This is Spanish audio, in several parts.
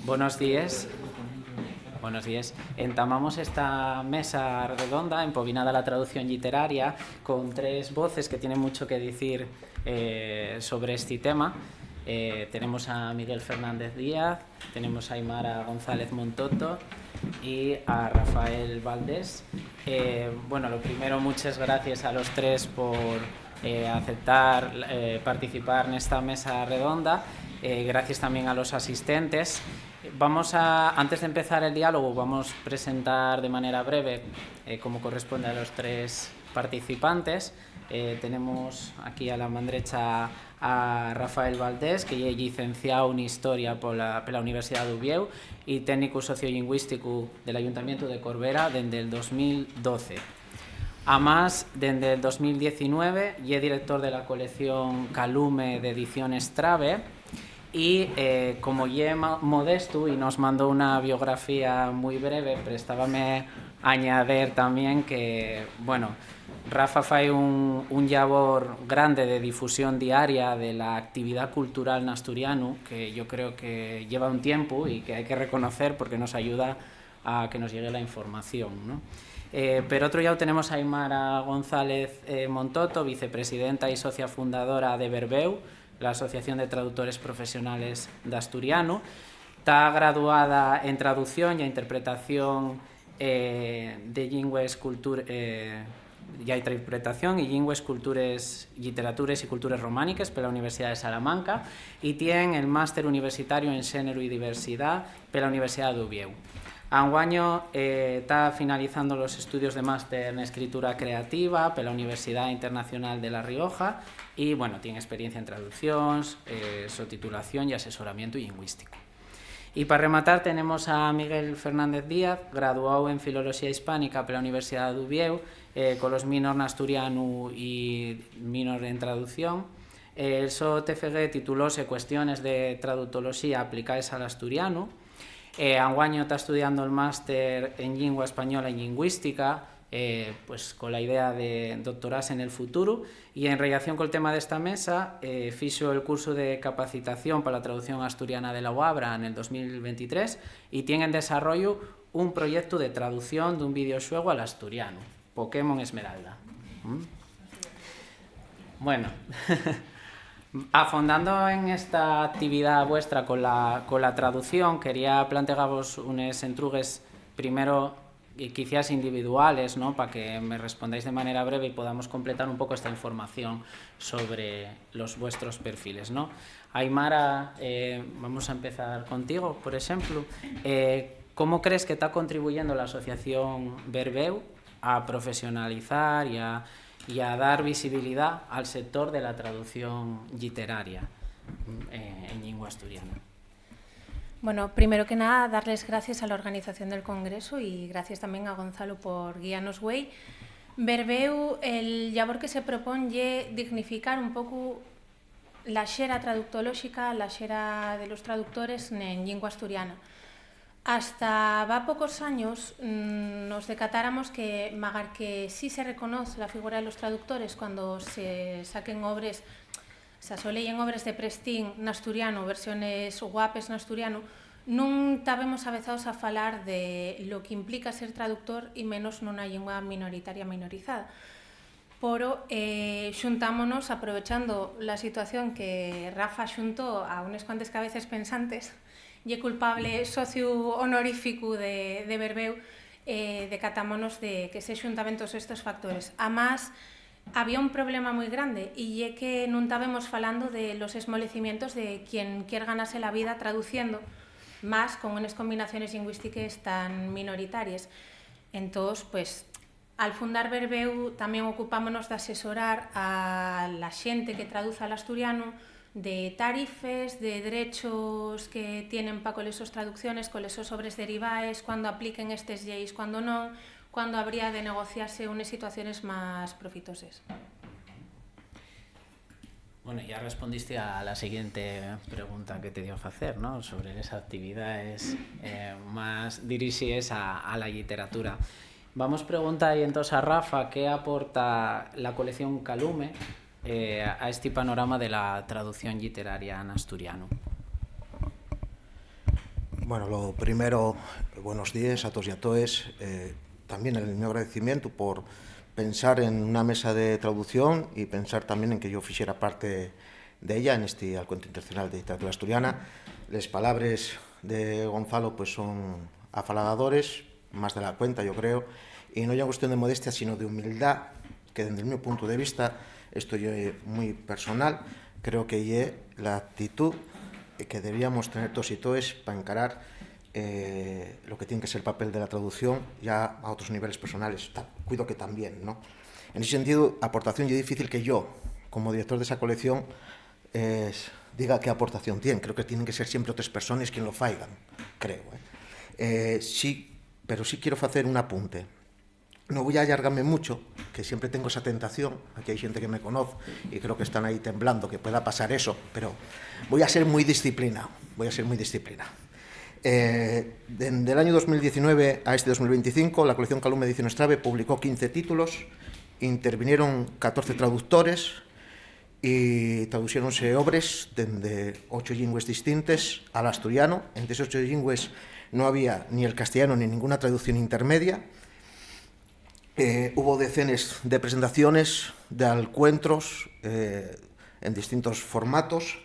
Buenos días. Buenos días. Entamamos esta mesa redonda, empobinada a la traducción literaria, con tres voces que tienen mucho que decir sobre este tema. Tenemos a Miguel Fernández Díaz, tenemos a Aymara González Montoto y a Rafael Valdés. Bueno, lo primero, muchas gracias a los tres por aceptar participar en esta mesa redonda. Gracias también a los asistentes. Antes de empezar el diálogo, vamos a presentar de manera breve, como corresponde a los tres participantes. Tenemos aquí a la mano derecha a Rafael Valdés, que es licenciado en Historia por la Universidad de Oviedo y técnico sociolingüístico del Ayuntamiento de Corbera desde el 2012. Además, desde el 2019, es director de la colección Calume de Ediciones Trave. Y como ye modesto y nos mandó una biografía muy breve, prestábame a añadir también que, bueno, Rafa fai un labor grande de difusión diaria de la actividad cultural en asturiano, que yo creo que lleva un tiempo y que hay que reconocer porque nos ayuda a que nos llegue la información, ¿no? Pero otro lado tenemos a Aymara González Montoto, vicepresidenta y socia fundadora de Verbeu, la Asociación de Traductores Profesionales de Asturiano. Está graduada en traducción y interpretación de lingües, interpretación y lingües, cultures, literatures y culturas románicas por la Universidad de Salamanca y tiene el máster universitario en Xénero y Diversidad por la Universidad de Oviedo. Anguaño está finalizando los estudios de máster en escritura creativa por la Universidad Internacional de La Rioja y, bueno, tiene experiencia en traducción, subtitulación y asesoramiento lingüístico. Y para rematar tenemos a Miguel Fernández Díaz, graduado en Filología Hispánica por la Universidad de Oviedo, con los minor en asturiano y minor en traducción. El so TFG titulóse Cuestiones de traductología aplicadas al asturiano. Anguaño está estudiando el máster en lengua española y lingüística, pues con la idea de doctorarse en el futuro, y en relación con el tema de esta mesa, fizo el curso de capacitación para la traducción asturiana de la UABRA en el 2023 y tiene en desarrollo un proyecto de traducción de un videojuego al asturiano, Pokémon Esmeralda. Bueno, afondando en esta actividad vuestra con la traducción, quería plantearos unos entrugues primero quizás individuales, ¿no?, para que me respondáis de manera breve y podamos completar un poco esta información sobre los vuestros perfiles, ¿no? Aymara, vamos a empezar contigo, por ejemplo. ¿Cómo crees que está contribuyendo la asociación Verbeu a profesionalizar y a dar visibilidad al sector de la traducción literaria en lengua asturiana? Bueno, primero que nada, darles gracias a la organización del Congreso y gracias también a Gonzalo por guiarnos güey. Verbeu, el labor que se propone dignificar un poco la xera traductolóxica, la xera de los traductores en lengua asturiana. Hasta va pocos años nos decatáramos que, magar que sí se reconoce la figura de los traductores cuando se saquen obras, se soleyen obras de prestín en asturiano, versiones guapes en asturiano, non estábamos avezados a falar de lo que implica ser traductor y menos nunha lengua minoritaria minorizada. Pero xuntámonos aprovechando la situación que Rafa xuntó a unas cuantas cabezas pensantes y culpable socio honorífico de Verbeu, decatámonos de que se xuntaban todos estos factores. Además, había un problema muy grande y es que no estábamos falando de los esmolecimientos de quien quiere ganarse la vida traduciendo, más con unas combinaciones lingüísticas tan minoritarias. Entonces, pues, al fundar Verbeu también ocupámonos de asesorar a la xente que traduce al asturiano de tarifes, de derechos que tienen para con esas traducciones, con esos obras derivadas, cuando apliquen estes lleis, cuando no, cuando habría de negociarse unas situaciones más profitosas. Bueno, ya respondiste a la siguiente pregunta que te dio a hacer, ¿no?, sobre esas actividades más dirigidas a la literatura. Vamos a preguntar entonces a Rafa qué aporta la colección Calume a este panorama de la traducción literaria en asturiano. Bueno, lo primero, buenos días a todos y a todas. También el meu agradecimiento por pensar en una mesa de traducción y pensar también en que yo fixera parte de ella en este Encuentro Internacional de Literatura Asturiana. Les palabras de Gonzalo pues son afalagadores, más de la cuenta, yo creo, y no es una cuestión de modestia, sino de humildad, que desde mi punto de vista, esto es muy personal, creo que es la actitud que deberíamos tener todos y todas para encarar lo que tiene que ser el papel de la traducción ya a otros niveles personales. Cuido que también, ¿no? En ese sentido, aportación, y es difícil que yo, como director de esa colección, diga qué aportación tiene. Creo que tienen que ser siempre otras personas quien lo faigan, creo. Sí, pero sí quiero hacer un apunte. No voy a allargarme mucho, que siempre tengo esa tentación. Aquí hay gente que me conoce y creo que están ahí temblando, que pueda pasar eso, pero voy a ser muy disciplinado. Desde el año 2019 a este 2025, la colección Calume Ediciones Trave publicó 15 títulos, intervinieron 14 traductores y traduciéronse obras de 8 lingües distintas al asturiano. Entre esos 8 lingües no había ni el castellano ni ninguna traducción intermedia. Hubo decenas de presentaciones, de encuentros en distintos formatos.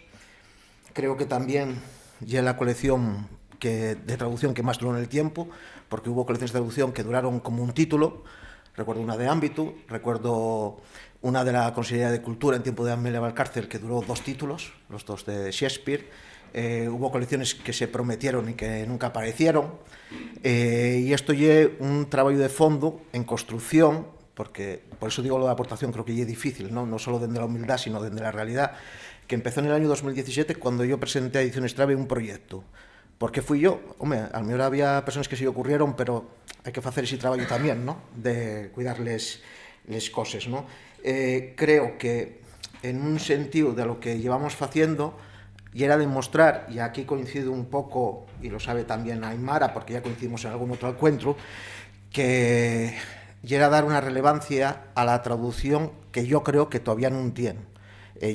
Creo que también ya la colección de traducción que más duró en el tiempo, porque hubo colecciones de traducción que duraron como un título. Recuerdo una de Ámbito, recuerdo una de la Consejería de Cultura en tiempo de Amelia Valcárcel que duró 2 títulos, los 2 de Shakespeare. Hubo colecciones que se prometieron y que nunca aparecieron. Y esto es un trabajo de fondo en construcción, porque por eso digo lo de aportación, creo que es difícil, no solo desde la humildad, sino desde la realidad, que empezó en el año 2017 cuando yo presenté a Ediciones Trave un proyecto. ¿Por qué fui yo? Hombre, a lo mejor había personas que se le ocurrieron, pero hay que hacer ese trabajo también, ¿no? De cuidarles las cosas, ¿no? Creo que en un sentido de lo que llevamos haciendo y era demostrar, y aquí coincido un poco, y lo sabe también Aymara, porque ya coincidimos en algún otro encuentro, que era dar una relevancia a la traducción que yo creo que todavía no tiene.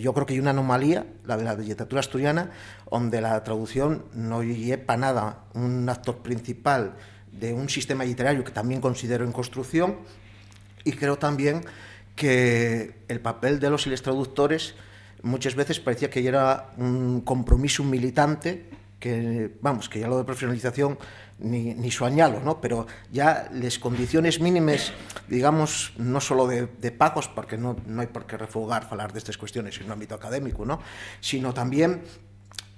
Yo creo que hay una anomalía, la de la literatura asturiana, donde la traducción no es para nada un actor principal de un sistema literario que también considero en construcción, y creo también que el papel de los y les traductores muchas veces parecía que era un compromiso militante, que vamos, que ya lo de profesionalización ni soñalo, ¿no? Pero ya las condiciones mínimas, digamos, no solo de pagos, porque no hay por qué refugar hablar de estas cuestiones en un ámbito académico, ¿no? Sino también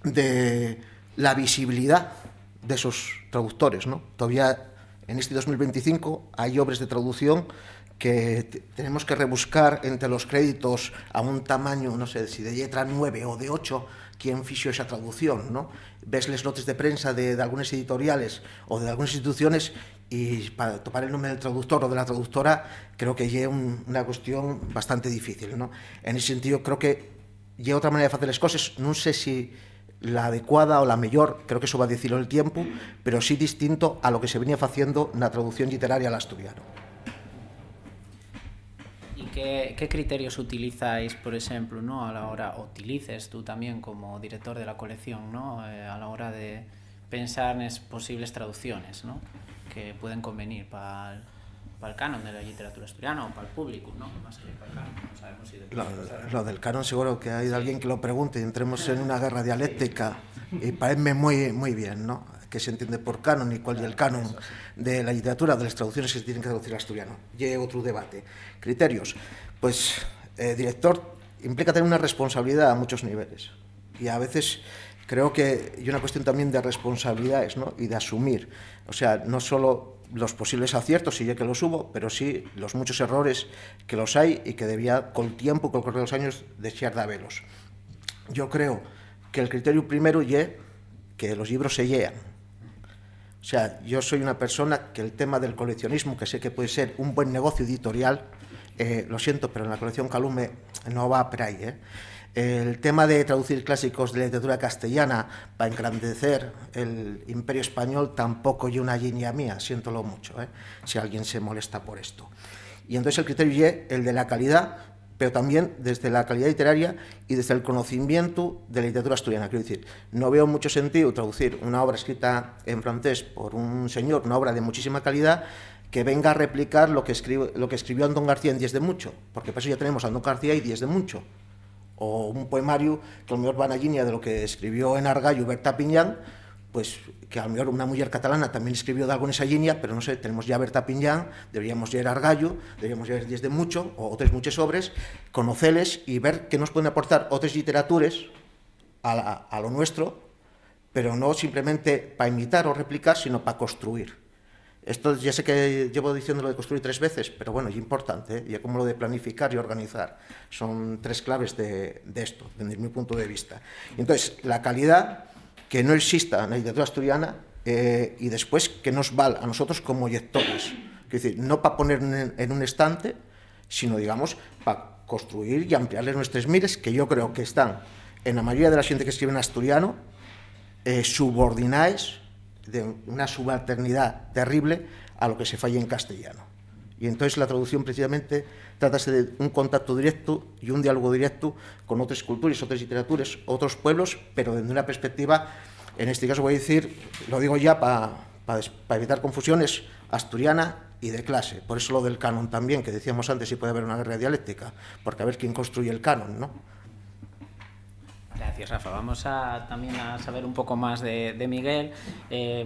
de la visibilidad de esos traductores, ¿no? Todavía en este 2025 hay obras de traducción que tenemos que rebuscar entre los créditos a un tamaño, no sé, si de letra 9 o de 8, quién fixo esa traducción, ¿no? Ves les notes de prensa de algunas editoriales o de algunas instituciones y para topar el nombre del traductor o de la traductora creo que es una cuestión bastante difícil, ¿no? En ese sentido creo que hay otra manera de hacer las cosas, no sé si la adecuada o la mejor, creo que eso va a decirlo el tiempo, pero sí distinto a lo que se venía haciendo en la traducción literaria al asturiano. ¿Qué criterios utilizáis, por ejemplo, ¿no? A la hora, o utilices tú también como director de la colección, ¿no? A la hora de pensar en posibles traducciones, ¿no? Que pueden convenir para el canon de la literatura asturiana o para el público, ¿no? Más que para el canon, no sabemos si lo del canon seguro que hay alguien que lo pregunte y entremos en una guerra dialéctica y parece muy bien, ¿no? Que se entiende por canon y cuál es el canon de la literatura, de las traducciones que se tienen que traducir al asturiano. Y otro debate. Criterios. Pues director implica tener una responsabilidad a muchos niveles. Y a veces creo que hay una cuestión también de responsabilidades, ¿no? Y de asumir. O sea, no solo los posibles aciertos, si ya que los hubo, pero sí los muchos errores que los hay y que debía, con el tiempo, con el correr de los años, desear de haberlos. Yo creo que el criterio primero es que los libros se llean. O sea, yo soy una persona que el tema del coleccionismo, que sé que puede ser un buen negocio editorial, lo siento, pero en la colección Calume no va por ahí, El tema de traducir clásicos de la literatura castellana para engrandecer el imperio español tampoco es una línea mía, siéntolo mucho, si alguien se molesta por esto. Y entonces el criterio es el de la calidad pero también desde la calidad literaria y desde el conocimiento de la literatura asturiana. Quiero decir, no veo mucho sentido traducir una obra escrita en francés por un señor, una obra de muchísima calidad, que venga a replicar lo que escribió Antón García en Dies de Mucho, porque por eso ya tenemos a Antón García y Dies de Mucho. O un poemario que a lo mejor va en la línea de lo que escribió en Argallo Berta Piñán, pues que a lo mejor una mujer catalana también escribió de algo en esa línea, pero no sé, tenemos ya Berta Piñán, deberíamos leer Argallo, deberíamos leer Dies de Mucho, o otras muchas obras, conocerles y ver qué nos pueden aportar otras literaturas a lo nuestro, pero no simplemente para imitar o replicar, sino para construir. Esto ya sé que llevo diciendo lo de construir 3 veces, pero bueno, es importante, ¿eh? Ya como lo de planificar y organizar. Son 3 claves de esto, desde mi punto de vista. Entonces, la calidad, que no exista en la literatura asturiana, y después que nos valga a nosotros como lectores. Es decir, no para poner en un estante, sino, digamos, para construir y ampliarles nuestras mires, que yo creo que están, en la mayoría de la gente que escribe en asturiano, subordinadas de una subalternidad terrible a lo que se falla en castellano. Y entonces la traducción precisamente trátase de un contacto directo y un diálogo directo con otras culturas, otras literaturas, otros pueblos, pero desde una perspectiva, en este caso voy a decir, lo digo ya para evitar confusiones, asturiana y de clase. Por eso lo del canon también, que decíamos antes, si puede haber una guerra dialéctica, porque a ver quién construye el canon, ¿no? Gracias, Rafa. Vamos también a saber un poco más de Miguel.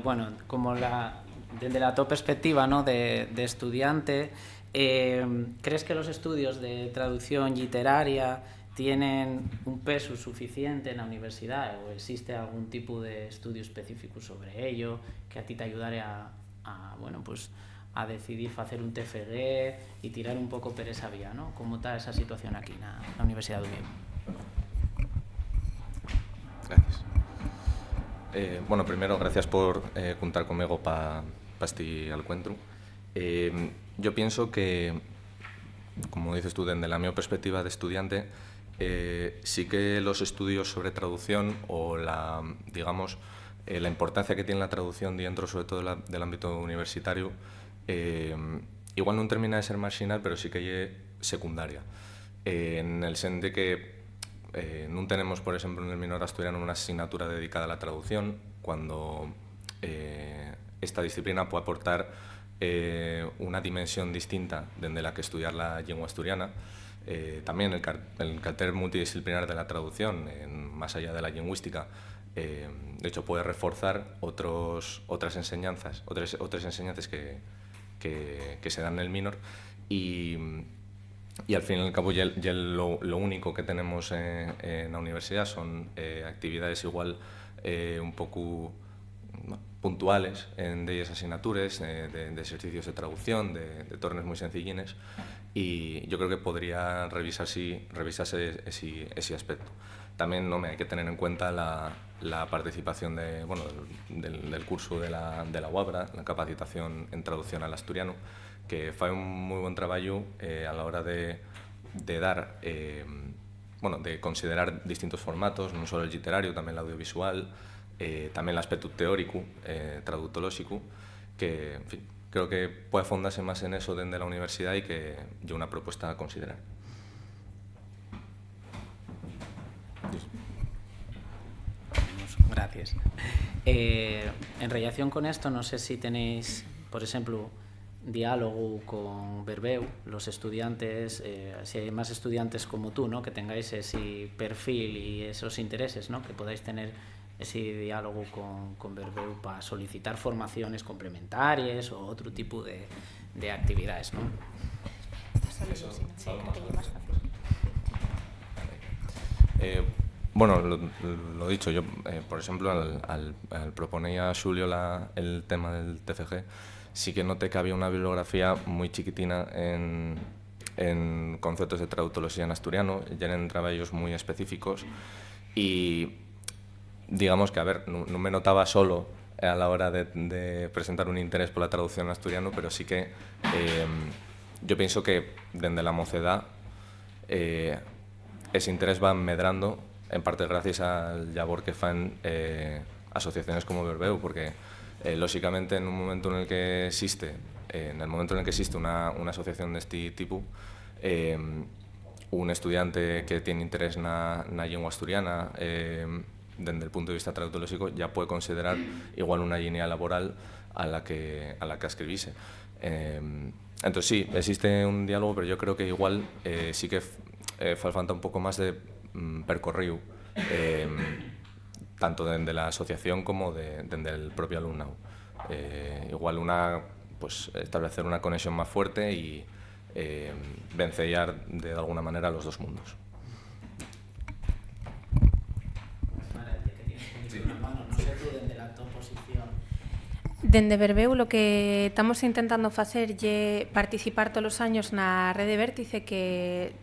Bueno, como desde la tu perspectiva, ¿no?, de estudiante, ¿crees que los estudios de traducción literaria tienen un peso suficiente en la universidad o existe algún tipo de estudio específico sobre ello que a ti te ayudare bueno, pues, a decidir hacer un TFG y tirar un poco por esa vía, ¿no? ¿Cómo está esa situación aquí en la Universidad de Oviedo? Gracias. Bueno, primero, gracias por contar conmigo para este encuentro. Yo pienso que, como dices tú, desde la mi perspectiva de estudiante, sí que los estudios sobre traducción o la importancia que tiene la traducción dentro, sobre todo del ámbito universitario, igual no termina de ser marginal, pero sí que es secundaria. En el sentido de que no tenemos, por ejemplo, en el minor asturiano una asignatura dedicada a la traducción, cuando esta disciplina puede aportar una dimensión distinta desde la que estudiar la lengua asturiana. También el carácter multidisciplinar de la traducción, más allá de la lingüística, de hecho puede reforzar otras enseñanzas que se dan en el minor y al fin y al cabo ya lo único que tenemos en la universidad son actividades igual un poco puntuales de esas asignaturas, de ejercicios de traducción, de tornes muy sencillines, y yo creo que podría revisarse ese aspecto. También hay que tener en cuenta la participación del curso de la UABRA, la capacitación en traducción al asturiano, que fue un muy buen trabajo a la hora de considerar distintos formatos, no solo el literario, también el audiovisual, también el aspecto teórico, traductológico, que en fin, creo que puede fondarse más en eso desde la universidad y que yo una propuesta a considerar. Gracias. En relación con esto, no sé si tenéis, por ejemplo, diálogo con Berbeu, los estudiantes, si hay más estudiantes como tú, ¿no?, que tengáis ese perfil y esos intereses, ¿no?, que podáis tener ese diálogo con Berbeu para solicitar formaciones complementarias o otro tipo de actividades, ¿no? Bueno, lo dicho, yo, por ejemplo, al proponer a Julio el tema del TFG, sí que noté que había una bibliografía muy chiquitina en conceptos de traductología en asturiano, ya eran trabajos muy específicos y digamos que, a ver, no me notaba solo a la hora de presentar un interés por la traducción en asturiano, pero sí que yo pienso que desde la mocedad ese interés va medrando, en parte gracias al labor que fan asociaciones como Berbeu, porque lógicamente en el momento en el que existe una asociación de este tipo, un estudiante que tiene interés na lingua asturiana dende o punto de vista traductolóxico ya pode considerar igual unha línea laboral a la que escribise. Entonces sí, existe un diálogo, pero yo creo que igual sí que falta un pouco máis de percorrido tanto dende la asociación como dende el propio alumnado. Igual pues establecer una conexión más fuerte y vencellar de alguna manera los dos mundos. Dende Verbeu lo que estamos intentando facer é participar todos os años na Rede Vértice, que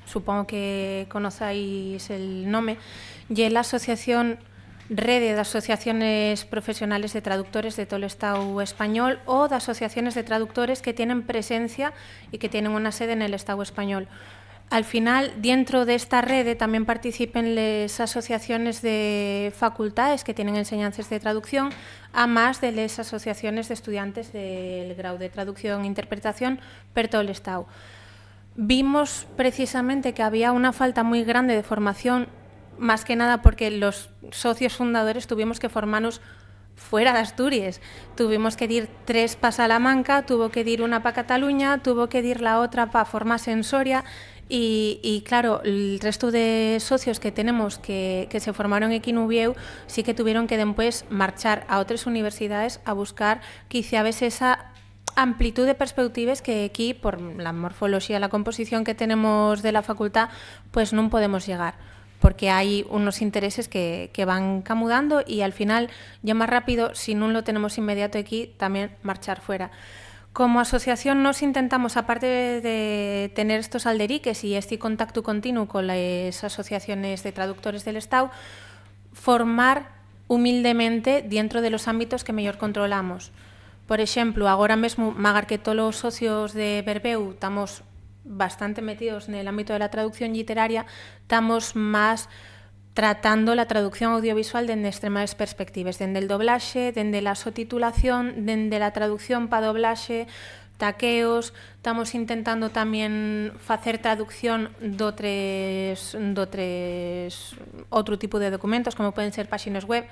supongo que conozáis el nome, e la asociación Rede de Asociaciones Profesionales de Traductores de todo el Estado español o de asociaciones de traductores que tienen presencia y que tienen una sede en el Estado español. Al final, dentro de esta rede también participen las asociaciones de facultades que tienen enseñanzas de traducción, a más de las asociaciones de estudiantes del grado de traducción e interpretación por todo el Estado. Vimos precisamente que había una falta muy grande de formación, más que nada porque los socios fundadores tuvimos que formarnos fuera de Asturias. Tuvimos que ir 3 para Salamanca, tuvo que ir una para Cataluña, tuvo que ir la otra para formarse en Soria. Y claro, el resto de socios que tenemos que se formaron aquí en Uvieu sí que tuvieron que después marchar a otras universidades a buscar quizás esa amplitud de perspectivas que aquí, por la morfología, la composición que tenemos de la facultad, pues no podemos llegar, porque hay unos intereses que van camudando y al final ya más rápido, si no lo tenemos inmediato aquí, también marchar fuera. Como asociación nos intentamos, aparte de tener estos alderiques y este contacto continuo con las asociaciones de traductores del Estado, formar humildemente dentro de los ámbitos que mejor controlamos. Por ejemplo, ahora mismo, magar que todos los socios de Verbeu estamos bastante metidos en el ámbito de la traducción literaria, estamos más tratando la traducción audiovisual desde extremas perspectivas, desde el doblaje, desde la subtitulación, desde la traducción para doblaje, taqueos. Estamos intentando también hacer traducción de otro tipo de documentos, como pueden ser páginas web,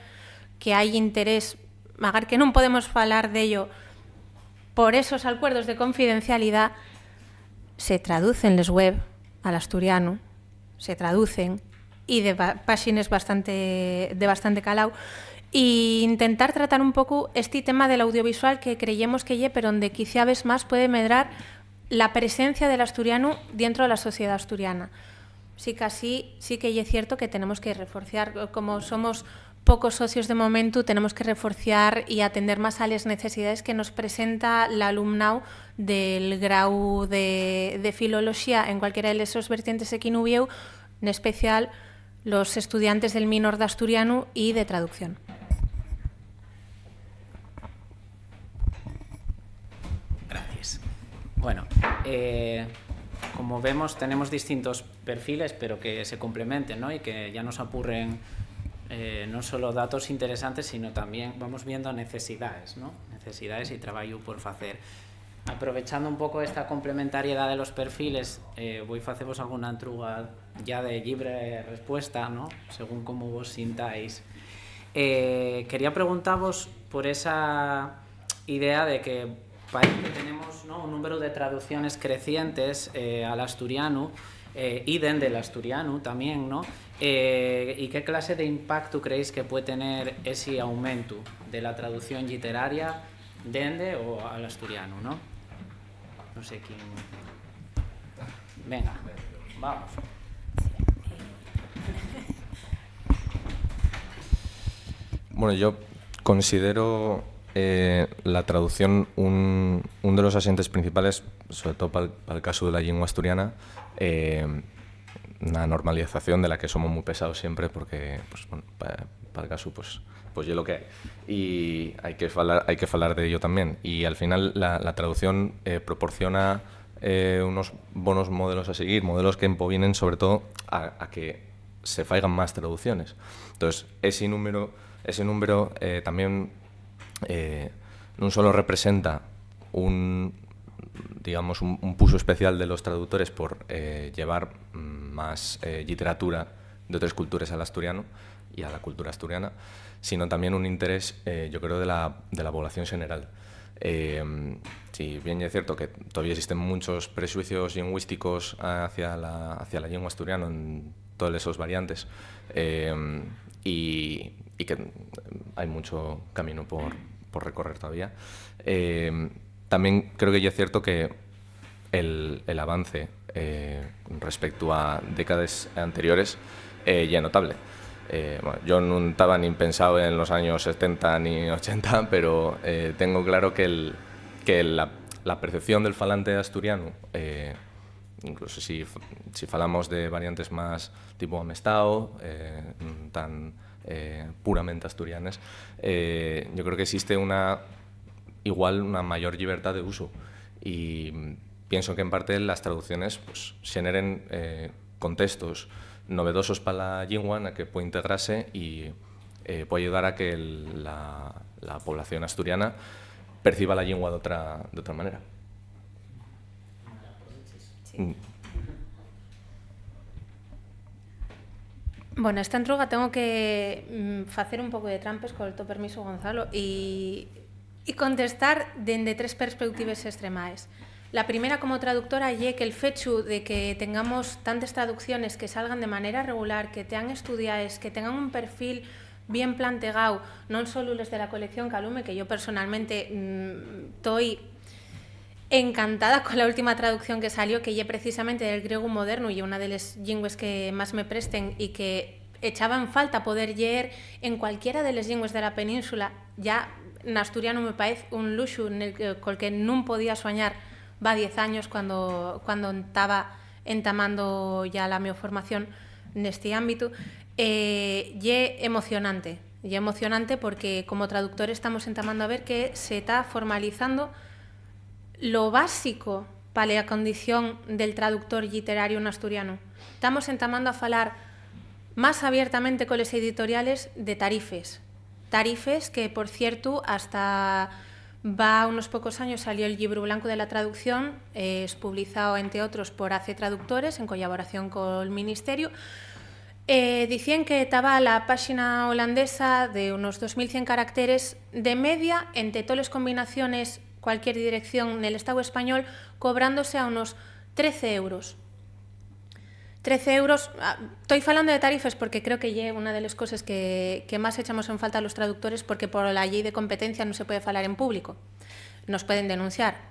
que hay interés, magar que no podemos hablar de ello por esos acuerdos de confidencialidad. Se traducen las web al asturiano, se traducen, y de páginas de bastante calao, e intentar tratar un poco este tema del audiovisual que creemos que pero donde quizá vez más puede medrar la presencia del asturiano dentro de la sociedad asturiana. Sí que así, sí que es cierto que tenemos que reforzar, como somos pocos socios de momento, tenemos que reforzar y atender más a las necesidades que nos presenta el alumnado del grado de filología en cualquiera de esos vertientes aquí en Uvieu, en especial los estudiantes del minor de asturiano y de traducción. Gracias. Bueno, como vemos tenemos distintos perfiles, pero que se complementen, ¿no? Y que ya nos apurren no solo datos interesantes, sino también vamos viendo necesidades, ¿no? Necesidades y trabajo por hacer. Aprovechando un poco esta complementariedad de los perfiles, voy a haceros alguna entruga ya de libre respuesta, ¿no? Según como vos sintáis. Quería preguntaros por esa idea de que parece que tenemos, ¿no?, un número de traducciones crecientes al asturiano y dende el asturiano también, ¿no? ¿Y qué clase de impacto creéis que puede tener ese aumento de la traducción literaria dende o al asturiano, ¿no? No sé quién. Venga, vamos. Bueno, yo considero la traducción un de los asientes principales, sobre todo para el caso de la lengua asturiana, una normalización de la que somos muy pesados siempre, porque pues, bueno, para el caso pues yo lo que hay. Y hay que hablar de ello también. Y al final la traducción proporciona unos buenos modelos a seguir, modelos que empobinen sobre todo a que se faigan más traducciones. Entonces, ese número también no solo representa digamos, un puso especial de los traductores por llevar más literatura de otras culturas al asturiano y a la cultura asturiana, sino también un interés, yo creo, de la población general. Si bien es cierto que todavía existen muchos prejuicios lingüísticos hacia la lengua asturiana en todas esas variantes, y que hay mucho camino por recorrer todavía, también creo que ya es cierto que el avance respecto a décadas anteriores ya es notable. Bueno, yo no estaba ni pensado en los años 70 ni 80, pero tengo claro que la percepción del falante asturiano, incluso si falamos de variantes más tipo amestao, tan puramente asturianas, yo creo que existe una mayor libertad de uso, y pienso que en parte las traducciones pues, generen contextos novedosos para la lengua en la que puede integrarse y puede ayudar a que la población asturiana perciba la lengua de otra manera. Sí. Bueno, esta entruga tengo que hacer un poco de trampes, con el tu permiso, Gonzalo, y contestar desde tres perspectivas extremaes. La primera, como traductora, es que el fechu de que tengamos tantas traducciones que salgan de manera regular, que tengan estudiadas, que tengan un perfil bien planteado, no solo los de la colección Calume, que yo personalmente estoy encantada con la última traducción que salió, que es precisamente del griego moderno, y una de las lingües que más me presten y que echaba en falta poder leer en cualquiera de las lingües de la península. Ya en asturiano me parece un luxo con que no podía soñar va 10 años cuando estaba entamando ya la mi formación en este ámbito. Y emocionante porque como traductor estamos entamando a ver que se está formalizando lo básico para la condición del traductor literario en asturiano. Estamos entamando a falar más abiertamente con las editoriales de tarifes que, por cierto, hasta va unos pocos años salió el libro blanco de la traducción, es publicado, entre otros, por AC Traductores en colaboración con el Ministerio. Decían que estaba la página holandesa de unos 2.100 caracteres de media entre todas las combinaciones, cualquier dirección en el Estado español, cobrándose a unos 13 euros. 13 euros, estoy hablando de tarifas porque creo que es una de las cosas que más echamos en falta a los traductores, porque por la ley de competencia no se puede hablar en público. Nos pueden denunciar.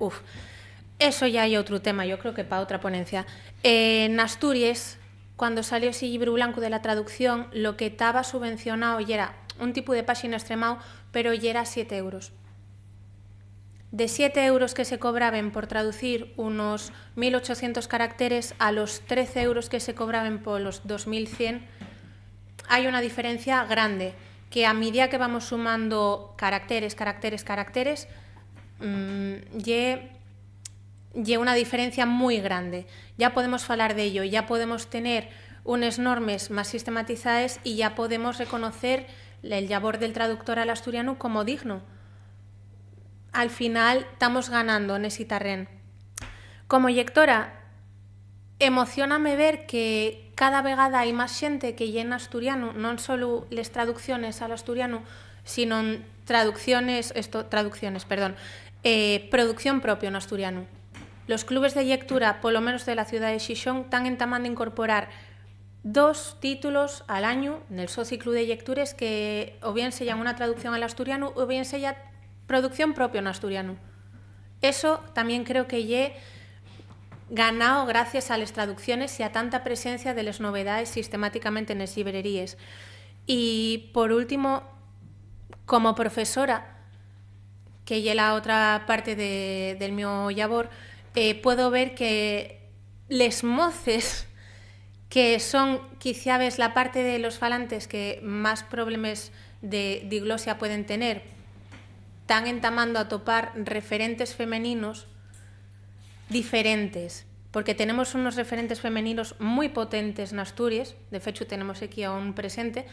Eso ya hay otro tema, yo creo que para otra ponencia. En Asturias, cuando salió ese libro blanco de la traducción, lo que estaba subvencionado y era un tipo de página extremado, pero ya era 7 euros. De 7 euros que se cobraban por traducir unos 1.800 caracteres a los 13 euros que se cobraban por los 2.100, hay una diferencia grande, que a medida que vamos sumando caracteres, y una diferencia muy grande. Ya podemos hablar de ello, ya podemos tener unas normas más sistematizadas y ya podemos reconocer el labor del traductor al asturiano como digno. Al final estamos ganando en ese terreno. Como lectora, emocioname ver que cada vegada hay más xente que lle en asturiano, non solo les traducciones al asturiano, sino producción propia en asturiano. Los clubes de lectura, por lo menos de la ciudad de Xixón, están entamando a incorporar 2 títulos al año en el Soci Club de Lectures que o bien sellan una traducción al asturiano o bien sella producción propia en asturiano. Eso también creo que lle ganado gracias a las traducciones y a tanta presencia de las novedades sistemáticamente en las librerías. Y por último, como profesora, que lle la otra parte del mi labor, puedo ver que les moces, que son quizá la parte de los falantes que más problemas de diglosia pueden tener, están entamando a topar referentes femeninos diferentes, porque tenemos unos referentes femeninos muy potentes en Asturias, de hecho tenemos aquí a un presente,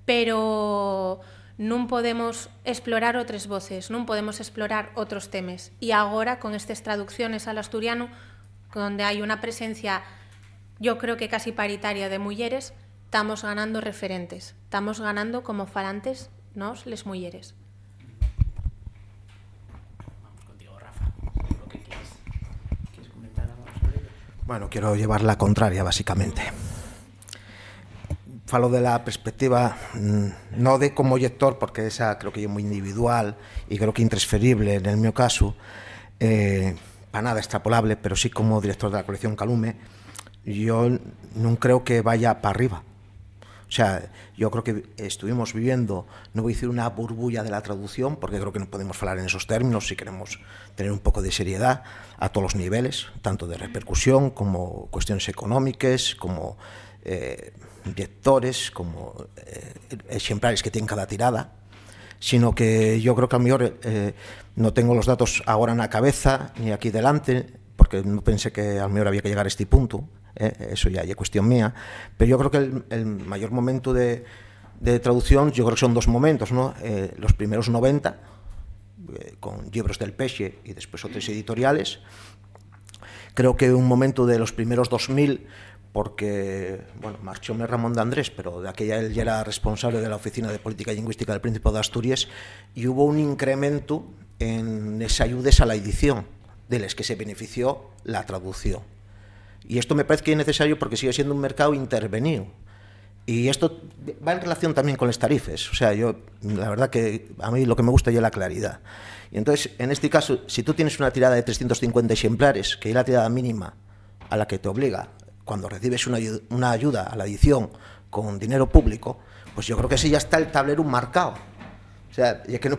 pero non podemos explorar outras voces, non podemos explorar outros temas. E agora, con estas traducciones al asturiano, donde hai unha presencia, yo creo que casi paritaria de mulleres, estamos ganando referentes, estamos ganando como falantes nos, les mulleres. Vamos contigo, Rafa. Lo que ¿Quieres comentar algo sobre ello? Bueno, quiero llevar la contraria, básicamente. Falo de la perspectiva no de como lector, porque esa creo que é moi individual e creo que intransferible en el meu caso, para nada extrapolable, pero sí como director de la colección Calume, yo non creo que vaya para arriba. O sea, yo creo que estuvimos viviendo, no voy a decir una burbuja de la traducción, porque creo que no podemos hablar en esos términos si queremos tener un poco de seriedad a todos los niveles, tanto de repercusión como cuestiones económicas, como lectores, como ejemplares que tienen cada tirada, sino que yo creo que a lo mejor no tengo los datos ahora en la cabeza ni aquí delante, porque no pensé que a lo mejor había que llegar a este punto, eso ya es cuestión mía, pero yo creo que el mayor momento de traducción, yo creo que son dos momentos, ¿no? Los primeros 90, con Libros del Peche y después otros editoriales. Creo que un momento de los primeros 2000, porque, bueno, marchóme Ramón de Andrés, pero de aquella él ya era responsable de la Oficina de Política Lingüística del Príncipe de Asturias, y hubo un incremento en esas ayudas a la edición, de las que se benefició la traducción. Y esto me parece que es necesario porque sigue siendo un mercado intervenido. Y esto va en relación también con las tarifas. O sea, yo, la verdad que a mí lo que me gusta es la claridad. Y entonces, en este caso, si tú tienes una tirada de 350 ejemplares, que es la tirada mínima a la que te obliga cuando recibes una ayuda a la edición con dinero público, pues yo creo que ese ya está el tablero marcado. O sea, ya que no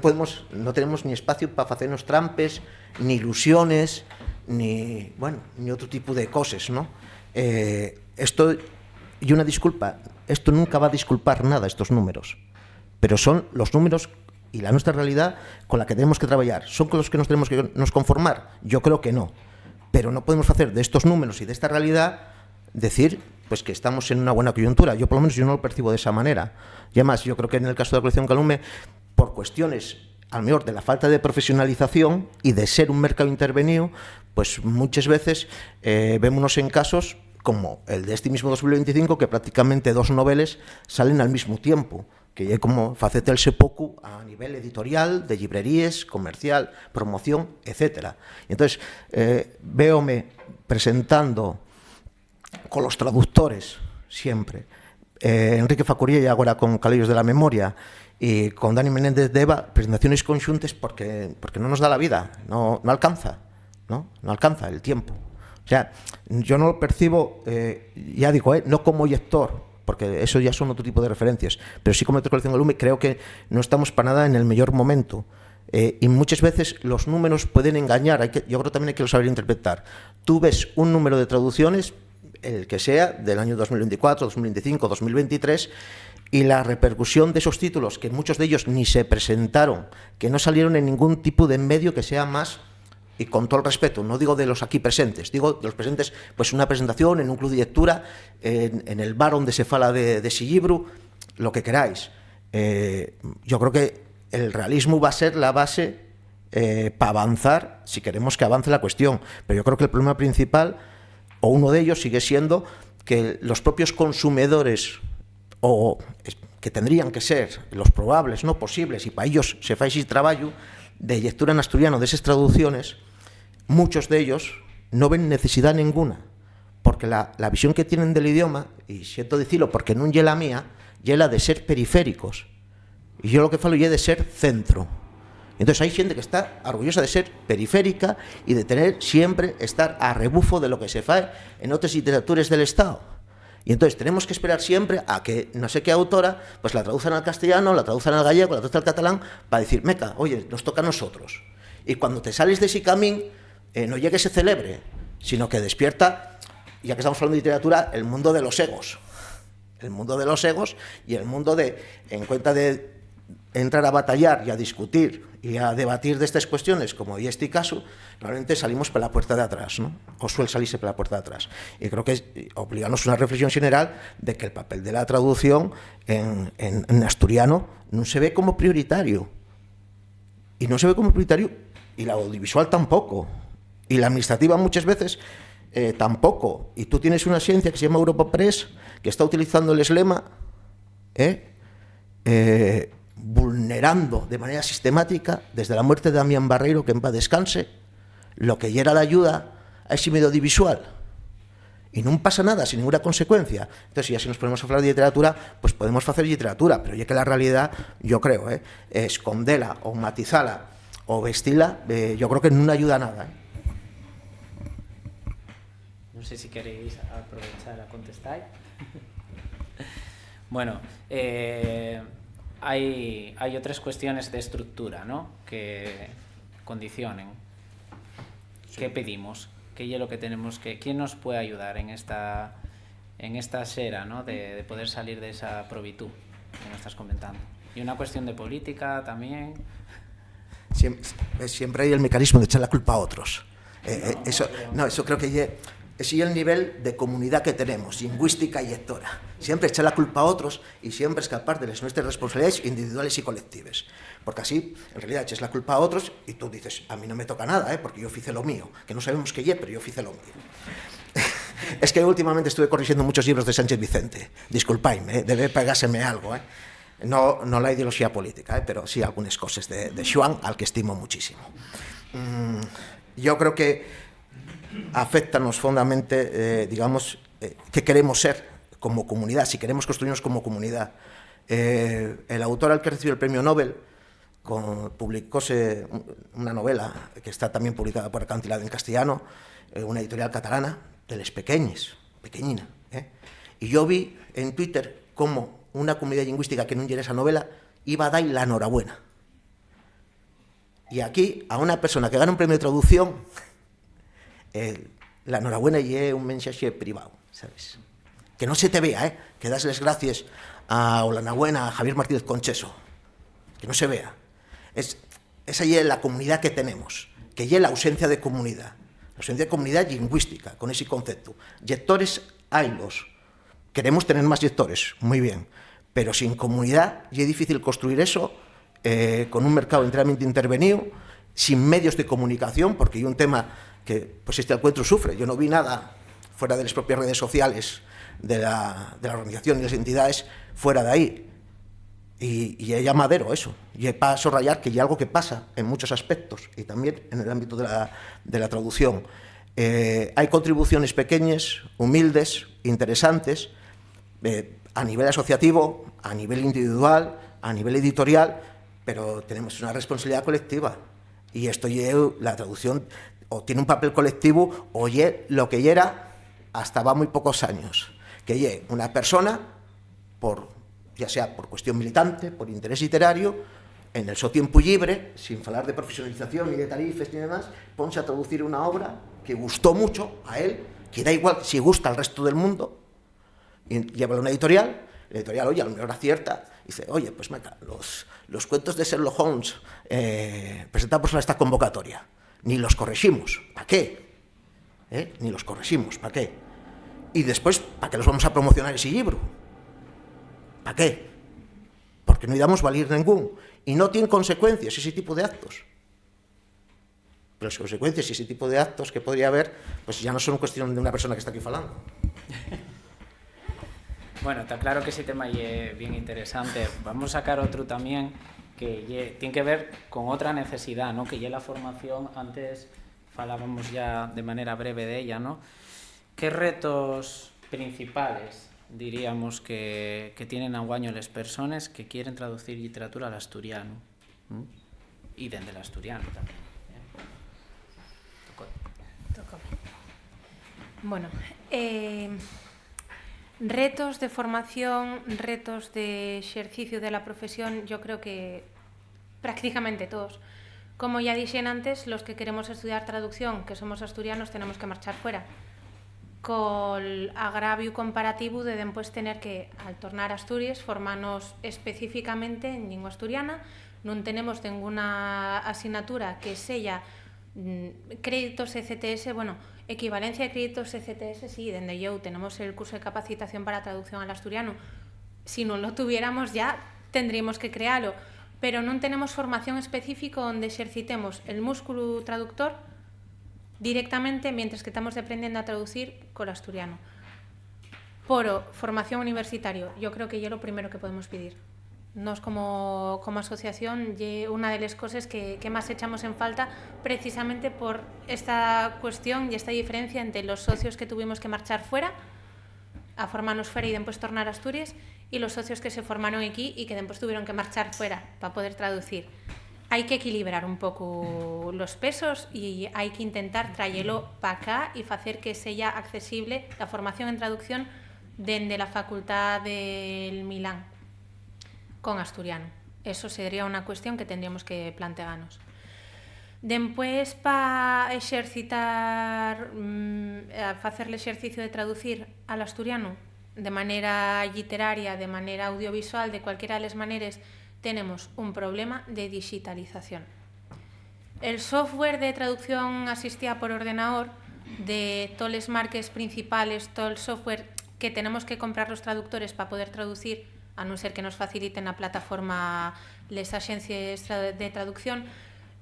tenemos ni espacio para hacernos trampes, ni ilusiones, ni otro tipo de cosas, ¿no? Esto, y una disculpa, esto nunca va a disculpar nada, estos números, pero son los números y la nuestra realidad con la que tenemos que trabajar. ¿Son con los que nos tenemos que conformar? Yo creo que no, pero no podemos hacer de estos números y de esta realidad decir pues que estamos en una buena coyuntura. Yo por lo menos yo no lo percibo de esa manera. Y además yo creo que en el caso de la colección Calume, por cuestiones a lo mejor de la falta de profesionalización y de ser un mercado intervenido, pues muchas veces vémonos en casos como el de este mismo 2025, que prácticamente dos noveles salen al mismo tiempo, que es como facetelse poco a nivel editorial, de librerías, comercial, promoción, etcétera. Y entonces, véome presentando con los traductores siempre, Enrique Facurier y ahora con Calillos de la Memoria, y con Dani Menéndez de Eva, presentaciones conjuntas porque no nos da la vida, no alcanza, no alcanza el tiempo. O sea, yo no lo percibo, ya digo, no como lector, porque eso ya son otro tipo de referencias, pero sí como lector de colección Calume creo que no estamos para nada en el mejor momento. Y muchas veces los números pueden engañar, yo creo también hay que saber interpretar. Tú ves un número de traducciones, el que sea, del año 2024, 2025, 2023, y la repercusión de esos títulos, que muchos de ellos ni se presentaron, que no salieron en ningún tipo de medio que sea más, y con todo el respeto, no digo de los aquí presentes, digo de los presentes, pues una presentación en un club de lectura, en el bar donde se fala de Sillibru, lo que queráis. Yo creo que el realismo va a ser la base para avanzar, si queremos que avance la cuestión, pero yo creo que el problema principal, o uno de ellos, sigue siendo que los propios consumidores, o que tendrían que ser los probables, no posibles, y para ellos se fai ese traballo de lectura en asturiano de esas traducciones, muchos de ellos no ven necesidad ninguna, porque la visión que tienen del idioma, y siento decirlo porque non é la mía, é la de ser periféricos, y yo lo que falo é de ser centro. Entonces hay gente que está orgullosa de ser periférica y de tener siempre estar a rebufo de lo que se fae en otras literaturas del Estado. Y entonces tenemos que esperar siempre a que no sé qué autora pues la traduzcan al castellano, la traduzcan al gallego, la traduzcan al catalán, para decir, meca, oye, nos toca a nosotros. Y cuando te sales de ese camino, no llegue se celebre, sino que despierta, ya que estamos hablando de literatura, el mundo de los egos. El mundo de los egos y el mundo de, en cuenta de entrar a batallar y a discutir y a debatir de estas cuestiones, como en este caso, realmente salimos por la puerta de atrás, ¿no? O suele salirse por la puerta de atrás. Y creo que obligarnos a una reflexión general de que el papel de la traducción en asturiano no se ve como prioritario. Y no se ve como prioritario, y la audiovisual tampoco. Y la administrativa muchas veces tampoco. Y tú tienes una agencia que se llama Europa Press, que está utilizando el eslema, vulnerando de manera sistemática, desde la muerte de Damián Barreiro, que en paz descanse, lo que era la ayuda a ese medio audiovisual. Y no pasa nada, sin ninguna consecuencia. Entonces, ya si nos ponemos a hablar de literatura, pues podemos hacer literatura, pero ya que la realidad, yo creo, escondela o matizala o vestila, yo creo que no ayuda a nada. No sé si queréis aprovechar a contestar. Bueno, hay otras cuestiones de estructura, ¿no?, que condicionen. Sí. ¿Qué pedimos? ¿Qué es lo que tenemos que...? ¿Quién nos puede ayudar en esta sera, ¿no?, de poder salir de esa probitud que nos estás comentando? Y una cuestión de política también. Siempre hay el mecanismo de echar la culpa a otros. Eso creo que es el nivel de comunidad que tenemos, lingüística y lectora. Siempre echar la culpa a otros y siempre escapar de las nuestras responsabilidades individuales y colectivas. Porque así, en realidad, echas la culpa a otros y tú dices, a mí no me toca nada, porque yo hice lo mío. Que no sabemos qué pero yo hice lo mío. Es que últimamente estuve corrigiendo muchos libros de Sánchez Vicente. Disculpadme, debe pegárseme algo. No la ideología política, pero sí algunas cosas de Xuan, al que estimo muchísimo. Yo creo que afectanos fondamente, qué queremos ser como comunidad, si queremos construirnos como comunidad. El autor al que recibió el premio Nobel publicóse una novela que está también publicada por Acantilado en castellano, una editorial catalana, de Les Pequeñes, pequeñina. Y yo vi en Twitter cómo una comunidad lingüística que no leyera esa novela iba a dar la enhorabuena. Y aquí, a una persona que gana un premio de traducción, la enhorabuena y es un mensaje privado, ¿sabes? Que no se te vea, que das las gracias a Olanabuena, a Javier Martínez Concheso, que no se vea. Esa es la comunidad que tenemos, que es la ausencia de comunidad lingüística, con ese concepto. Lectores haylos, queremos tener más lectores, muy bien, pero sin comunidad y es difícil construir eso con un mercado enteramente intervenido, sin medios de comunicación, porque hay un tema que pues este encuentro sufre. Yo no vi nada fuera de las propias redes sociales de la organización y las entidades fuera de ahí. Y es llamadero eso. Y es para subrayar que hay algo que pasa en muchos aspectos y también en el ámbito de la traducción. Hay contribuciones pequeñas, humildes, interesantes, a nivel asociativo, a nivel individual, a nivel editorial, pero tenemos una responsabilidad colectiva. Y esto la traducción o tiene un papel colectivo o lo que era hasta va muy pocos años, que una persona, ya sea por cuestión militante, por interés literario, en el seu tiempo libre, sin hablar de profesionalización ni de tarifas ni demás, ponse a traducir una obra que gustó mucho a él, que da igual si gusta al resto del mundo, y lleva a una editorial, la editorial, oye, a lo mejor acierta, dice, oye, pues venga, los cuentos de Sherlock Holmes presentamos en esta convocatoria. Ni los corregimos, ¿para qué? Ni los corregimos, ¿para qué? Y después, ¿para qué los vamos a promocionar ese libro? ¿Para qué? Porque no damos valer ningún. Y no tienen consecuencias ese tipo de actos. Pero las consecuencias y ese tipo de actos que podría haber, pues ya no son cuestión de una persona que está aquí hablando. Bueno, está claro que ese tema es bien interesante. Vamos a sacar otro también que tiene que ver con otra necesidad, ¿no? Que ya la formación, antes falábamos ya de manera breve de ella, ¿no? ¿Qué retos principales diríamos que tienen anguaño las personas que quieren traducir literatura al asturiano? Y desde el asturiano también. Tocó. Bueno, retos de formación, retos de ejercicio de la profesión, yo creo que prácticamente todos. Como ya dije antes, los que queremos estudiar traducción, que somos asturianos, tenemos que marchar fuera. col agravio comparativo de despois tener que, al tornar a Asturias, formarnos específicamente en lingua asturiana. Non tenemos ninguna asignatura que sella créditos ECTS, bueno, equivalencia de créditos ECTS, sí, dende eu tenemos el curso de capacitación para traducción al asturiano. Si non lo tuviéramos ya tendríamos que crearlo, pero non tenemos formación específica onde exercitemos el músculo traductor directamente mientras que estamos aprendiendo a traducir con asturiano. Por formación universitaria, yo creo que es lo primero que podemos pedir. Nos como asociación, una de las cosas que más echamos en falta precisamente por esta cuestión y esta diferencia entre los socios que tuvimos que marchar fuera, a formarnos fuera y después tornar a Asturias, y los socios que se formaron aquí y que después tuvieron que marchar fuera para poder traducir. Hay que equilibrar un poco los pesos y hay que intentar traerlo para acá y hacer que sea accesible la formación en traducción desde la Facultad del Milán con asturiano. Eso sería una cuestión que tendríamos que plantearnos. Después, para exercitar, hacer el ejercicio de traducir al asturiano de manera literaria, de manera audiovisual, de cualquiera de las maneras, tenemos un problema de digitalización. El software de traducción asistida por ordenador de todas las marcas principales, todo el software que tenemos que comprar los traductores para poder traducir, a no ser que nos faciliten la plataforma las agencias de traducción,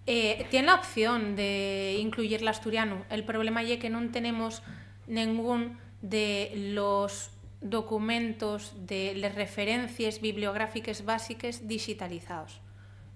tiene la opción de incluir el asturiano. El problema es que no tenemos ningún de los documentos de las referencias bibliográficas básicas digitalizados.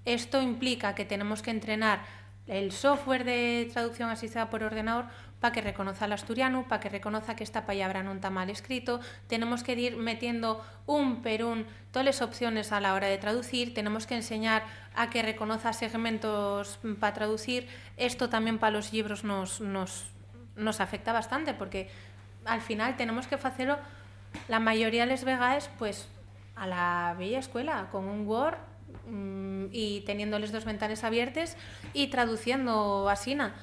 Esto implica que tenemos que entrenar el software de traducción asistida por ordenador para que reconozca el asturiano, para que reconozca que esta palabra no está mal escrito. Tenemos que ir metiendo un per un todas las opciones a la hora de traducir. Tenemos que enseñar a que reconozca segmentos para traducir. Esto también para los libros nos afecta bastante, porque al final tenemos que hacerlo la mayoría de las veces pues a la bella escuela, con un Word y teniendo las dos ventanas abiertas y traduciendo asina,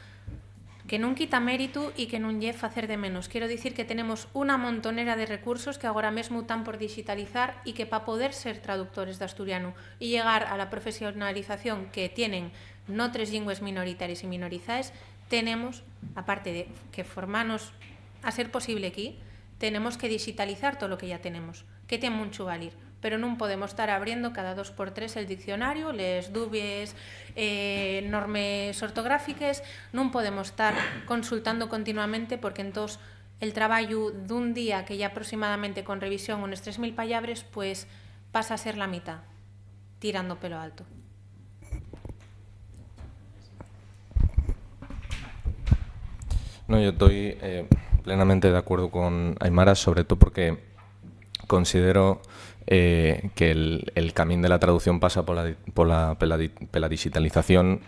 que non quita mérito y que non lle facer de menos. Quiero decir que tenemos una montonera de recursos que agora mesmo están por digitalizar y que para poder ser traductores de asturiano y llegar a la profesionalización que tienen no tres linguas minoritarias y minorizadas, tenemos, aparte de que formarnos a ser posible aquí, tenemos que digitalizar todo lo que ya tenemos, que tiene mucho valer, pero non podemos estar abriendo cada 2x3 el diccionario, les dubies, normes ortográficas, non podemos estar consultando continuamente, porque entonces el traballo dun día que ya aproximadamente con revisión unos 3.000 palabras, pues pasa a ser la mitad, tirando pelo alto. No, yo estoy plenamente de acuerdo con Aymara, sobre todo porque considero que el camino de la traducción pasa por la digitalización,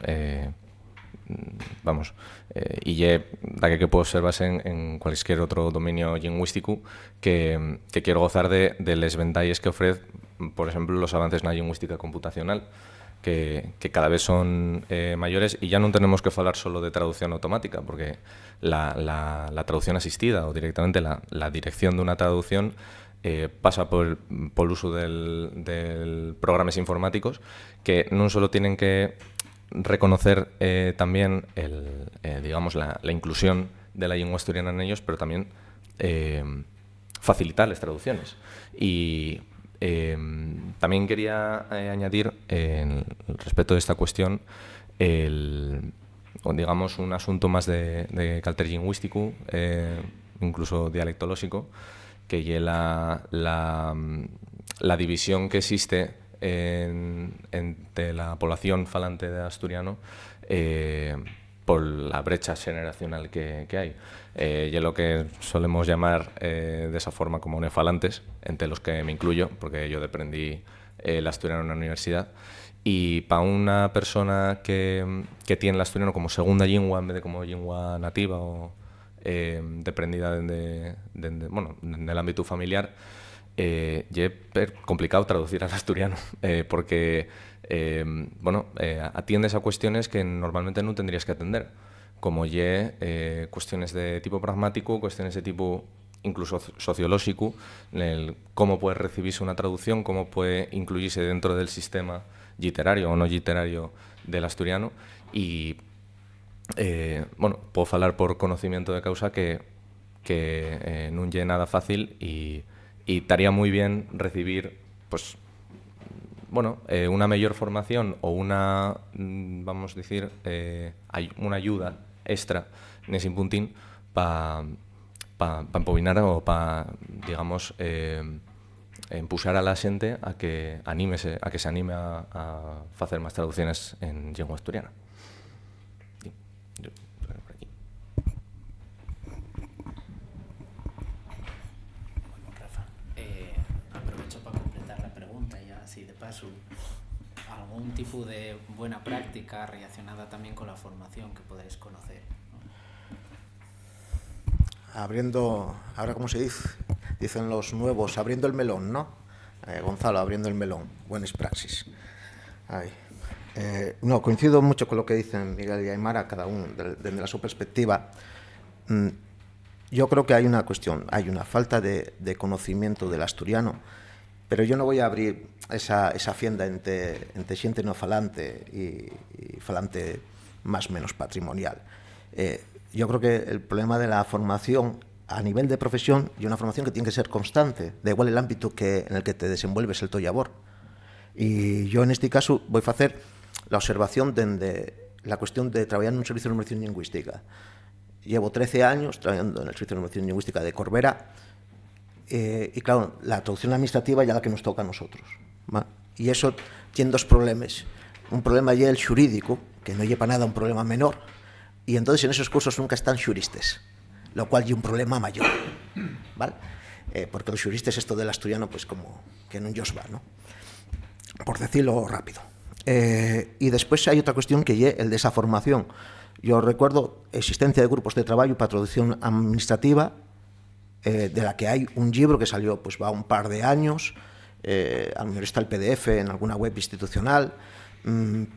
y da que puedo observarse en cualquier otro dominio lingüístico que quiero gozar de les ventalles que ofrece, por ejemplo, los avances en la lingüística computacional, que cada vez son mayores, y ya no tenemos que hablar solo de traducción automática, porque la traducción asistida o directamente la dirección de una traducción pasa por el uso del programas informáticos que no solo tienen que reconocer también digamos la inclusión de la lengua asturiana en ellos, pero también facilitar las traducciones. Y también quería añadir, respecto de esta cuestión, digamos un asunto más de carácter lingüístico, incluso dialectológico, que es la división que existe entre la población falante de asturiano por la brecha generacional que hay. Y es lo que solemos llamar de esa forma como nefalantes, entre los que me incluyo, porque yo aprendí el asturiano en la universidad. Y para una persona que tiene el asturiano como segunda lengua en vez de como lengua nativa o deprendida en el ámbito familiar, es complicado traducir al asturiano, porque atiendes a cuestiones que normalmente no tendrías que atender, como cuestiones de tipo pragmático, cuestiones de tipo incluso sociológico, cómo puede recibirse una traducción, cómo puede incluirse dentro del sistema literario o no literario del asturiano. Y, bueno, puedo falar por conocimiento de causa que non lle nada fácil y estaría muy bien recibir, pues, bueno, una mayor formación o una, vamos a decir, una ayuda extra nese puntín para empobinar o para, digamos, empuxar a la xente a que se anime a facer máis traducciones en lengua asturiana. Rafa, aprovecho para completar la pregunta ya, así de paso, algún tipo de buena práctica relacionada también con la formación que podéis conocer, ¿no? Abriendo, ahora como se dice, dicen los nuevos, abriendo el melón, ¿no? Gonzalo, abriendo el melón, buenas praxis. No, coincido mucho con lo que dicen Miguel y Aymara, cada uno desde su perspectiva. Yo creo que hay una cuestión, hay una falta de conocimiento del asturiano, pero yo no voy a abrir esa fienda entre xente no falante y falante más menos patrimonial. Yo creo que el problema de la formación a nivel de profesión y una formación que tiene que ser constante, da igual el ámbito en el que te desenvuelves el labor. Y yo en este caso voy a hacer la observación de la cuestión de trabajar en un servicio de normalización lingüística. Llevo 13 años trabajando en el servicio de normalización lingüística de Corbera y claro, la traducción administrativa ya la que nos toca a nosotros, ¿va? Y eso tiene dos problemas. Un problema ya el xurídico, que no lleva nada un problema menor, y entonces en esos cursos nunca están xuristas, lo cual es un problema mayor, ¿vale? Porque los xuristas esto del asturiano pues como que non llos va, ¿no? Por decirlo rápido. Y después hay otra cuestión que es el de esa formación. Yo recuerdo existencia de grupos de trabajo para traducción administrativa, de la que hay un libro que salió pues va un par de años, a lo mejor está el PDF en alguna web institucional,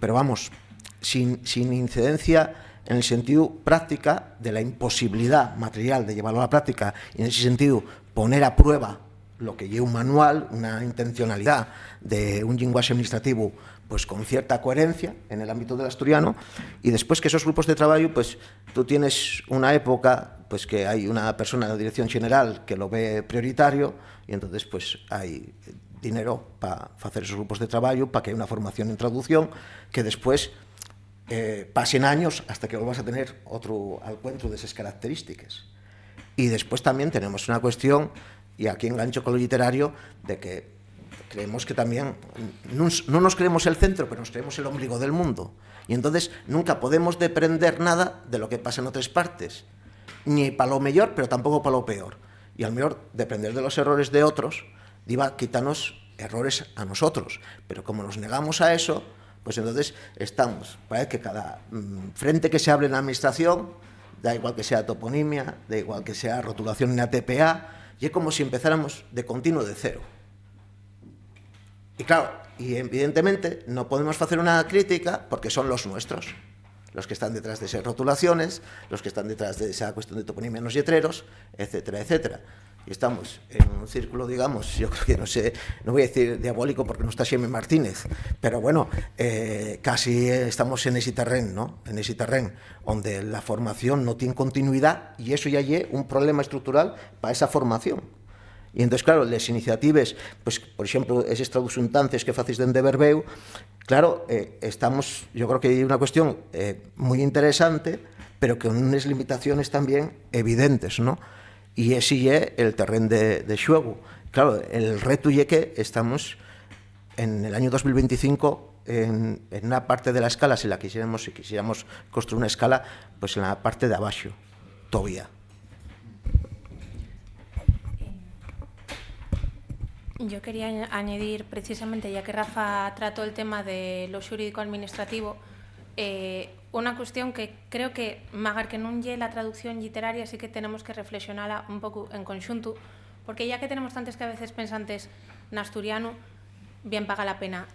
pero vamos, sin incidencia en el sentido práctica de la imposibilidad material de llevarlo a la práctica, y en ese sentido poner a prueba lo que lleva un manual, una intencionalidad de un lenguaje administrativo pues con cierta coherencia en el ámbito del asturiano, y después que esos grupos de trabajo, pues tú tienes una época pues que hay una persona en la dirección general que lo ve prioritario, y entonces pues hay dinero para hacer esos grupos de trabajo, para que haya una formación en traducción, que después pasen años hasta que vuelvas a tener otro encuentro de esas características. Y después también tenemos una cuestión, y aquí engancho con lo literario, de que creemos que también no nos creemos el centro, pero nos creemos el ombligo del mundo, y entonces nunca podemos depender nada de lo que pasa en otras partes, ni para lo mejor pero tampoco para lo peor, y al mejor depender de los errores de otros iba a quitarnos errores a nosotros, pero como nos negamos a eso, pues entonces estamos, parece que cada frente que se abre en la administración, da igual que sea toponimia, da igual que sea rotulación en ATPA, y es como si empezáramos de continuo de cero. Y claro, y evidentemente no podemos hacer una crítica porque son los nuestros, los que están detrás de esas rotulaciones, los que están detrás de esa cuestión de toponimia en los letreros, etcétera, etcétera. Y estamos en un círculo, digamos, yo creo que no sé, no voy a decir diabólico porque no está Xeme Martínez, pero bueno, casi estamos en ese terreno, ¿no? En ese terreno donde la formación no tiene continuidad, y eso ya es un problema estructural para esa formación. Y entonces, claro, las iniciativas, pues, por ejemplo, esos traducuntantes que facéis dende Verbeu, claro, estamos, yo creo que hay una cuestión muy interesante, pero con unas limitaciones también evidentes, ¿no? Y ese es el terreno de xuego. Claro, el reto es que estamos en el año 2025 en una parte de la escala, si quisiéramos construir una escala, pues en la parte de abajo, todavía. Yo quería añadir, precisamente, ya que Rafa trató el tema de lo xurídico-administrativo, una cuestión que creo que, magar que non lle la traducción literaria, sí que tenemos que reflexionarla un pouco en conxunto, porque ya que tenemos tantas cabezas pensantes en asturiano, bien paga la pena.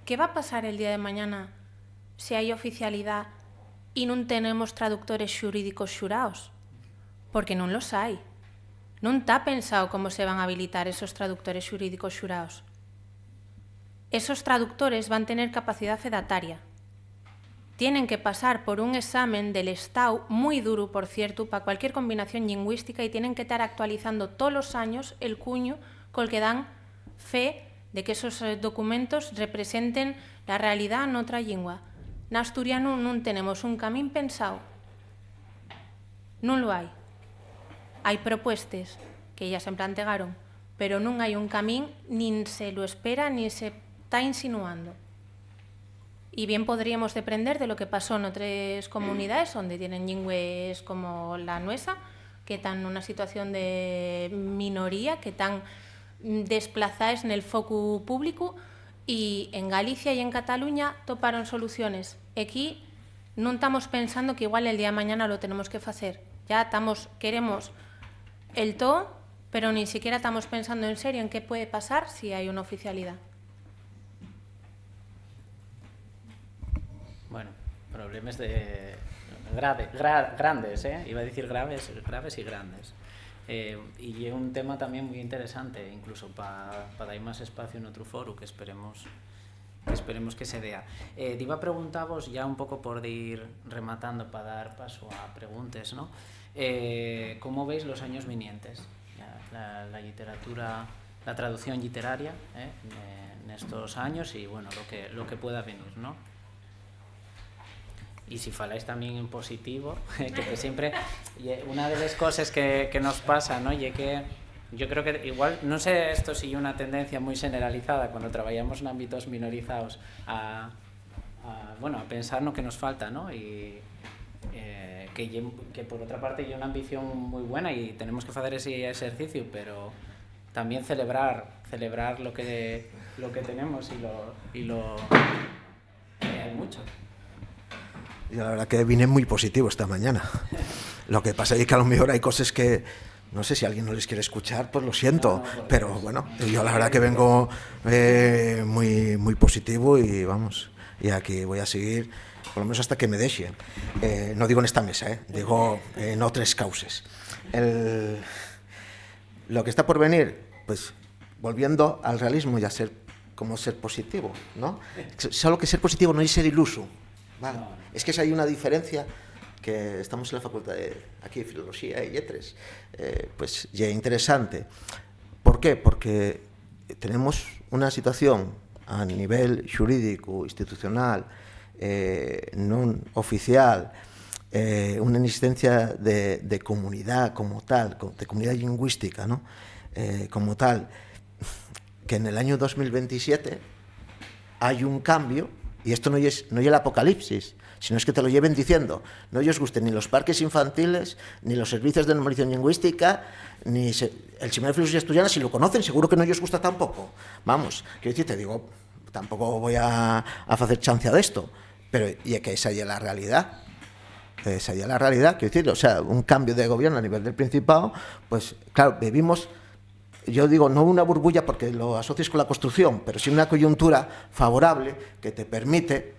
¿Qué va a pasar el día de mañana si hay oficialidad e non tenemos traductores xurídicos xuraos? Porque non los hai. Non está pensado como se van a habilitar esos traductores xurídicos xuraos. Esos traductores van tener capacidad fedataria. Tienen que pasar por un examen del Estado, muy duro, por cierto, para cualquier combinación lingüística, y tienen que estar actualizando todos los años el cuño con el que dan fe de que esos documentos representen la realidad en otra lengua. En asturiano non tenemos un camín pensado. Non lo hai. Hai propuestas que ya se plantearon, pero non hai un camín, nin se lo espera, ni se está insinuando. Y bien podríamos depender de lo que pasó en otras comunidades donde tienen lingües como la nuestra, que están en una situación de minoría, que están desplazadas en el foco público, y en Galicia y en Cataluña toparon soluciones. Aquí no estamos pensando que igual el día de mañana lo tenemos que hacer. Ya queremos el todo, pero ni siquiera estamos pensando en serio en qué puede pasar si hay una oficialidad. Bueno, problemas de grandes, iba a decir graves y grandes. Y es un tema también muy interesante, incluso para dar más espacio en otro foro que esperemos que se dé. Iba a preguntaros, ya un poco por ir rematando para dar paso a preguntas, ¿no? ¿Cómo veis los años vinientes? La literatura, la traducción literaria en estos años y bueno, lo que pueda venir, ¿no? Y si faláis también en positivo, que siempre una de las cosas que nos pasa, ¿no? Y que yo creo que igual, no sé esto si es una tendencia muy generalizada cuando trabajamos en ámbitos minorizados a pensar lo que nos falta, ¿no? Y que por otra parte hay una ambición muy buena y tenemos que hacer ese ejercicio, pero también celebrar lo que tenemos y lo hay mucho. Yo la verdad que vine muy positivo esta mañana. Lo que pasa es que a lo mejor hay cosas que, no sé, si alguien no les quiere escuchar, pues lo siento. Pero bueno, yo la verdad que vengo muy positivo y vamos, y aquí voy a seguir, por lo menos hasta que me dejen. No digo en esta mesa, digo en otras causas. Lo que está por venir, pues volviendo al realismo y a ser positivo, ¿no? Solo que ser positivo no es ser iluso. Vale. Es que hay una diferencia que estamos en la facultad de Filosofía y Letras, pues ya interesante. ¿Por qué? Porque tenemos una situación a nivel jurídico, institucional, non oficial, una existencia de comunidad como tal, de comunidad lingüística, ¿no? Como tal, que en el año 2027 hay un cambio. Y esto no es el apocalipsis, sino es que te lo lleven diciendo. No os gusten ni los parques infantiles, ni los servicios de normalización lingüística, ni el Seminario de Filosofía Asturiana, si lo conocen, seguro que no os gusta tampoco. Vamos, quiero decir, te digo, tampoco voy a hacer chancia de esto, pero y que esa ya es la realidad. Esa ya es la realidad, quiero decir, o sea, un cambio de gobierno a nivel del Principado, pues claro, vivimos... Yo digo, no una burbuja porque lo asocias con la construcción, pero sí una coyuntura favorable que te permite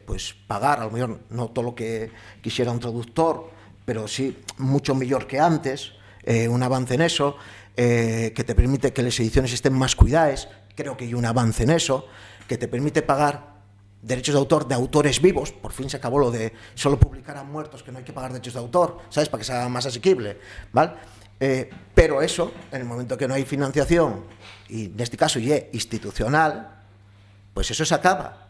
pues pagar, a lo mejor no todo lo que quisiera un traductor, pero sí mucho mejor que antes, un avance en eso, que te permite que las ediciones estén más cuidadas, creo que hay un avance en eso, que te permite pagar derechos de autor de autores vivos, por fin se acabó lo de solo publicar a muertos, que no hay que pagar derechos de autor, ¿sabes? Para que sea más asequible, ¿vale? Pero eso, en el momento que no hay financiación, y en este caso ya institucional, pues eso se acaba.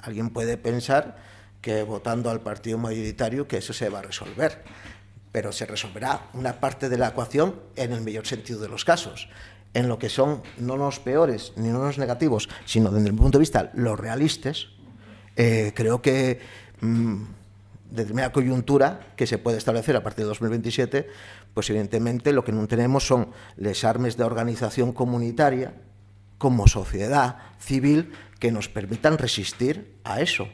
Alguien puede pensar que votando al partido mayoritario que eso se va a resolver, pero se resolverá una parte de la ecuación en el mejor sentido de los casos, en lo que son no los peores ni no los negativos, sino desde el punto de vista los realistas. Creo que determinada coyuntura que se puede establecer a partir de 2027, pues evidentemente lo que no tenemos son les armes de organización comunitaria como sociedad civil que nos permitan resistir a eso,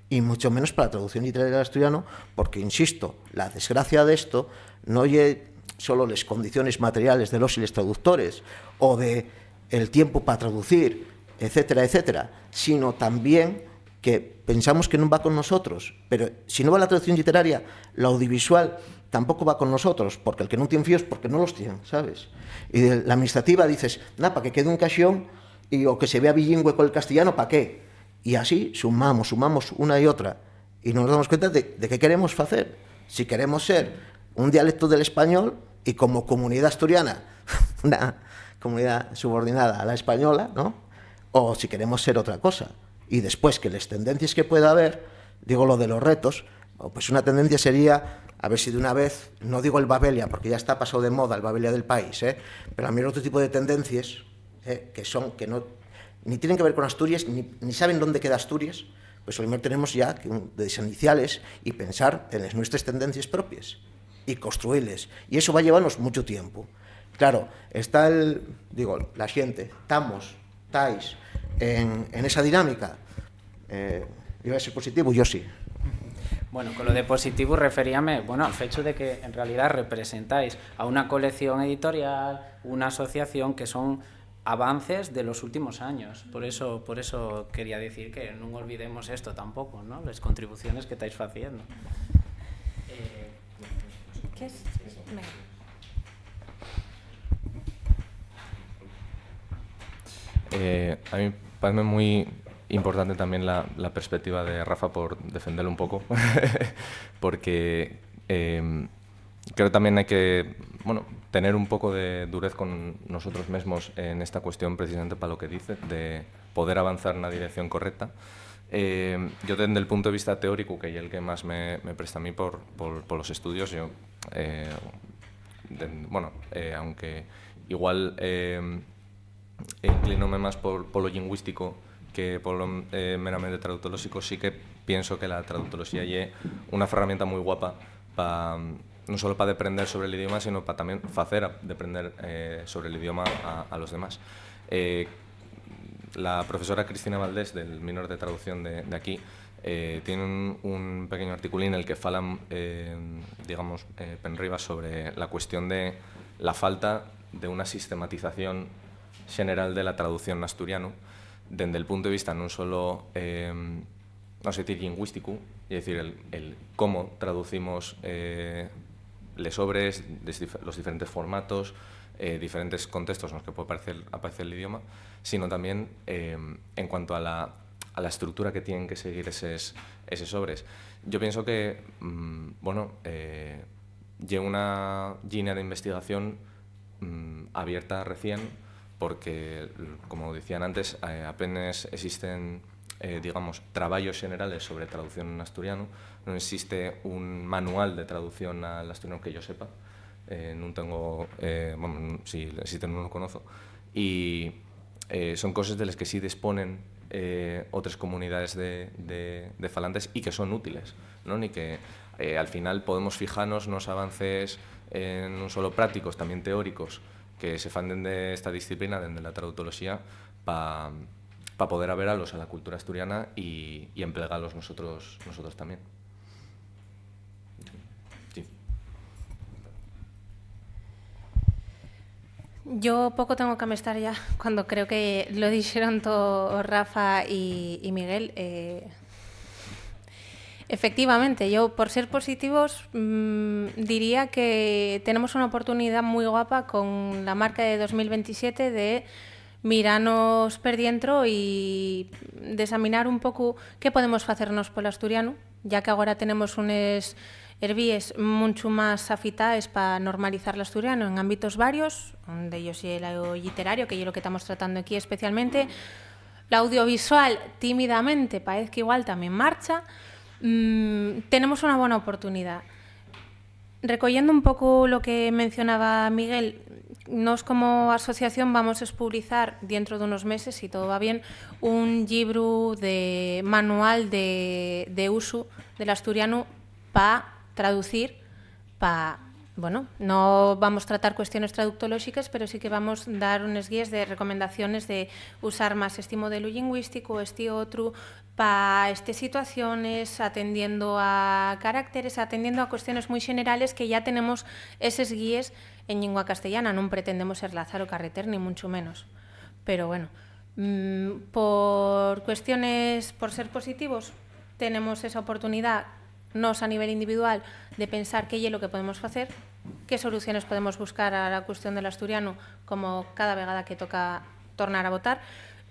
y mucho menos para la traducción literaria del asturiano, porque, insisto, la desgracia de esto no es solo las condiciones materiales de los y les traductores o de el tiempo para traducir, etcétera, etcétera, sino también que pensamos que non va con nosotros, pero si non va la traducción literaria, la audiovisual tampouco va con nosotros, porque el que non tiene fíos, porque non los tiene, sabes? Y de la administrativa dices, para que quede un caixón, y o que se vea bilingüe con el castellano, ¿para qué? Y así sumamos una y otra, y nos damos cuenta de qué queremos facer. Si queremos ser un dialecto del español, y como comunidad asturiana, una comunidad subordinada a la española, ¿no? O si queremos ser otra cosa. Y después, que las tendencias que pueda haber, digo lo de los retos, pues una tendencia sería, a ver si de una vez, no digo el Babelia, porque ya está pasado de moda el Babelia del país, pero a mí otro tipo de tendencias, que no, ni tienen que ver con Asturias, ni saben dónde queda Asturias, pues a lo mejor tenemos ya que desiniciales y pensar en las nuestras tendencias propias y construirles. Y eso va a llevarnos mucho tiempo. Claro, está la xente, estáis en esa dinámica, iba a ser positivo, yo sí. Bueno, con lo de positivo referíame, al hecho de que en realidad representáis a una colección editorial, una asociación, que son avances de los últimos años. Por eso quería decir que no olvidemos esto tampoco, ¿no? Las contribuciones que estáis haciendo. ¿Qué es? A mí me parece muy importante también la perspectiva de Rafa, por defenderlo un poco, porque creo que también hay que tener un poco de durez con nosotros mismos en esta cuestión, precisamente para lo que dice, de poder avanzar en la dirección correcta. Yo, desde el punto de vista teórico, que es el que más me presta a mí por los estudios, yo, aunque igual inclinóme más por lo lingüístico que por lo meramente traductológico, sí que pienso que la traductología es una herramienta muy guapa no solo para aprender sobre el idioma, sino para también hacer aprender sobre el idioma a los demás. La profesora Cristina Valdés, del Minor de Traducción de aquí, tiene un pequeño articulín en el que falan, penriba, sobre la cuestión de la falta de una sistematización general de la traducción en asturiano, desde el punto de vista no solo lingüístico, es decir, el cómo traducimos les obres, los diferentes formatos, diferentes contextos en los que puede aparecer el idioma, sino también en cuanto a la estructura que tienen que seguir esos obres. Yo pienso que lleva una línea de investigación abierta recién, porque, como decían antes, apenas existen trabajos generales sobre traducción en asturiano. No existe un manual de traducción al asturiano que yo sepa. No tengo, si existe no lo conozco. Y son cosas de las que sí disponen otras comunidades de falantes y que son útiles, ¿no? Ni que al final podemos fijarnos en los avances no solo prácticos, también teóricos, que se fan de esta disciplina, de la traductología, para poder averalos a la cultura asturiana y emplearlos nosotros también. Sí. Yo poco tengo que amestar ya, cuando creo que lo dijeron todo Rafa y Miguel. Efectivamente, yo, por ser positivos, diría que tenemos una oportunidad muy guapa con la marca de 2027 de mirarnos per dientro y de examinar un pouco que podemos facernos polo asturiano, ya que agora tenemos unes hervíes mucho máis afitaes para normalizar o asturiano en ámbitos varios, onde ellos é o literario, que é o que estamos tratando aquí especialmente. La audiovisual, tímidamente, parece que igual tamén marcha. Tenemos una buena oportunidad. Recogiendo un poco lo que mencionaba Miguel, nos como asociación vamos a publicar dentro de unos meses, si todo va bien, un libro de manual de uso del asturiano para traducir, no vamos a tratar cuestiones traductológicas, pero sí que vamos a dar unas guías de recomendaciones de usar más este modelo lingüístico, este otro, para estas situaciones, atendiendo a caracteres, atendiendo a cuestiones muy generales que ya tenemos esas guías en lengua castellana. No pretendemos ser Lázaro Carreter, ni mucho menos. Pero bueno, Por cuestiones, por ser positivos, tenemos esa oportunidad, nos a nivel individual, de pensar qué é lo que podemos facer, qué soluciones podemos buscar a la cuestión del asturiano, como cada vegada que toca tornar a votar,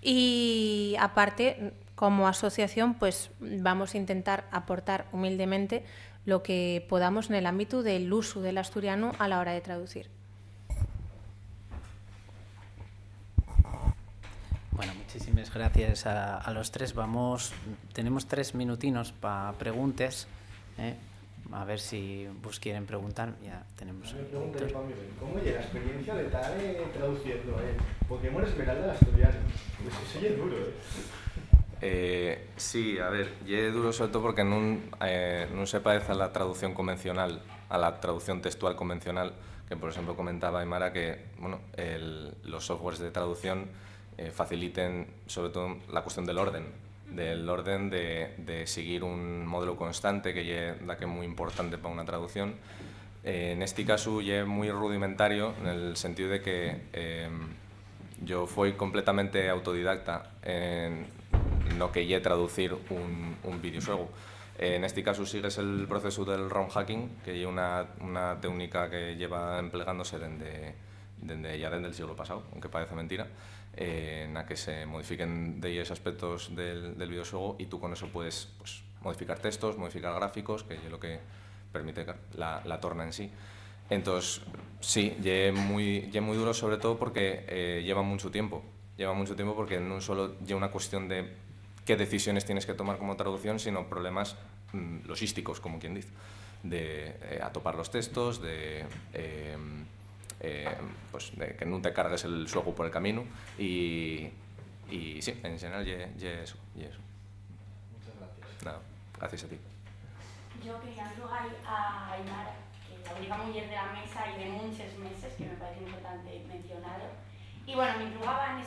y aparte, como asociación, pues vamos a intentar aportar humildemente lo que podamos en el ámbito del uso del asturiano a la hora de traducir. Bueno, muchísimas gracias a los tres. Tenemos 3 minutinos para preguntas. A ver si vos quieren preguntar. Ya tenemos. ¿Cómo llega la experiencia de estar traduciendo Pokémon Esmeralda al asturiano? Pues eso ya es duro, Sí, a ver, é duro sobre todo porque non se parece a la traducción convencional, a la traducción textual convencional, que por ejemplo comentaba Aymara que bueno, los softwares de traducción faciliten sobre todo la cuestión del orden de seguir un modelo constante que es la que es muy importante para una traducción. En este caso es muy rudimentario en el sentido de que yo fui completamente autodidacta en lo que es traducir un videojuego. En este caso sigues el proceso del ROM hacking, que es una técnica que lleva empleándose desde el siglo pasado, aunque parece mentira, en la que se modifiquen de ellos aspectos del videojuego y tú con eso puedes pues, modificar textos, modificar gráficos, que es lo que permite la torna en sí. Entonces, sí, es muy duro sobre todo porque lleva mucho tiempo porque no solo lleva una cuestión de qué decisiones tienes que tomar como traducción, sino problemas logísticos, como quien dice, de atopar los textos, pues de que no te cargues el juego por el camino y sí, en general y eso. Muchas gracias. Nada, gracias a ti. Yo quería rogar a Aymara, que es la única mujer de la mesa y de muchos meses, que me parece importante mencionarlo. Y bueno, me preguntaba en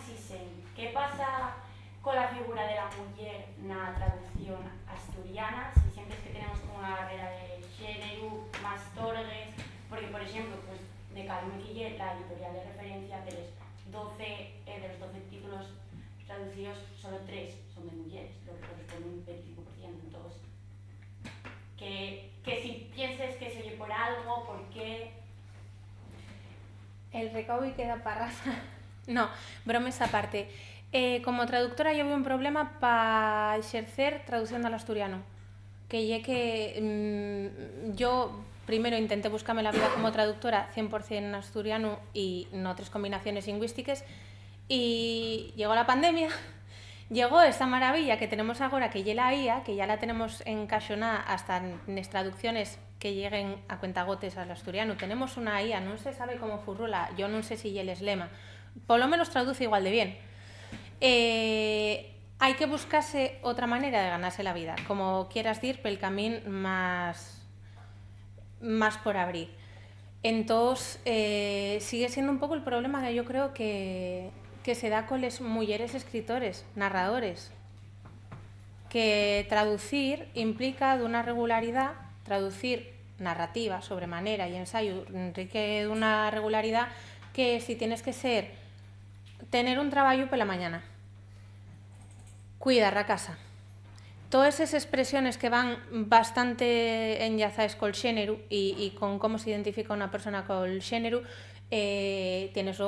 ¿qué pasa con la figura de la mujer en la traducción asturiana? Si sientes que tenemos como una barrera de género, más torgues, porque por ejemplo, pues de Calmequille, la editorial de referencia de los 12 títulos traducidos, solo 3 son de mujeres, lo que corresponde a un 25%. Entonces, que si pienses que se oye por algo, ¿por qué? El recaudo y queda para Rafa. No, bromes aparte. Como traductora yo veo un problema para ejercer traducción al asturiano. Que yo primero intenté buscarme la vida como traductora 100% en asturiano y no otras combinaciones lingüísticas, y llegó la pandemia, llegó esta maravilla que tenemos ahora, que ya la IA, que ya la tenemos encaixonada hasta en las traducciones que lleguen a cuentagotes al asturiano. Tenemos una IA, no se sabe cómo furrula, yo no sé si ya les lema, por lo menos traduce igual de bien. Hay que buscarse otra manera de ganarse la vida, como quieras decir, pel camino más por abrir. Entonces, sigue siendo un poco el problema que yo creo que se da con las mujeres escritores, narradores, que traducir implica de una regularidad, traducir narrativa, sobremanera y ensayo requiere de una regularidad que si tienes que tener un trabajo por la mañana, cuidar la casa, todas esas expresiones que van bastante enlazadas con el género y con cómo se identifica una persona con el género, tienes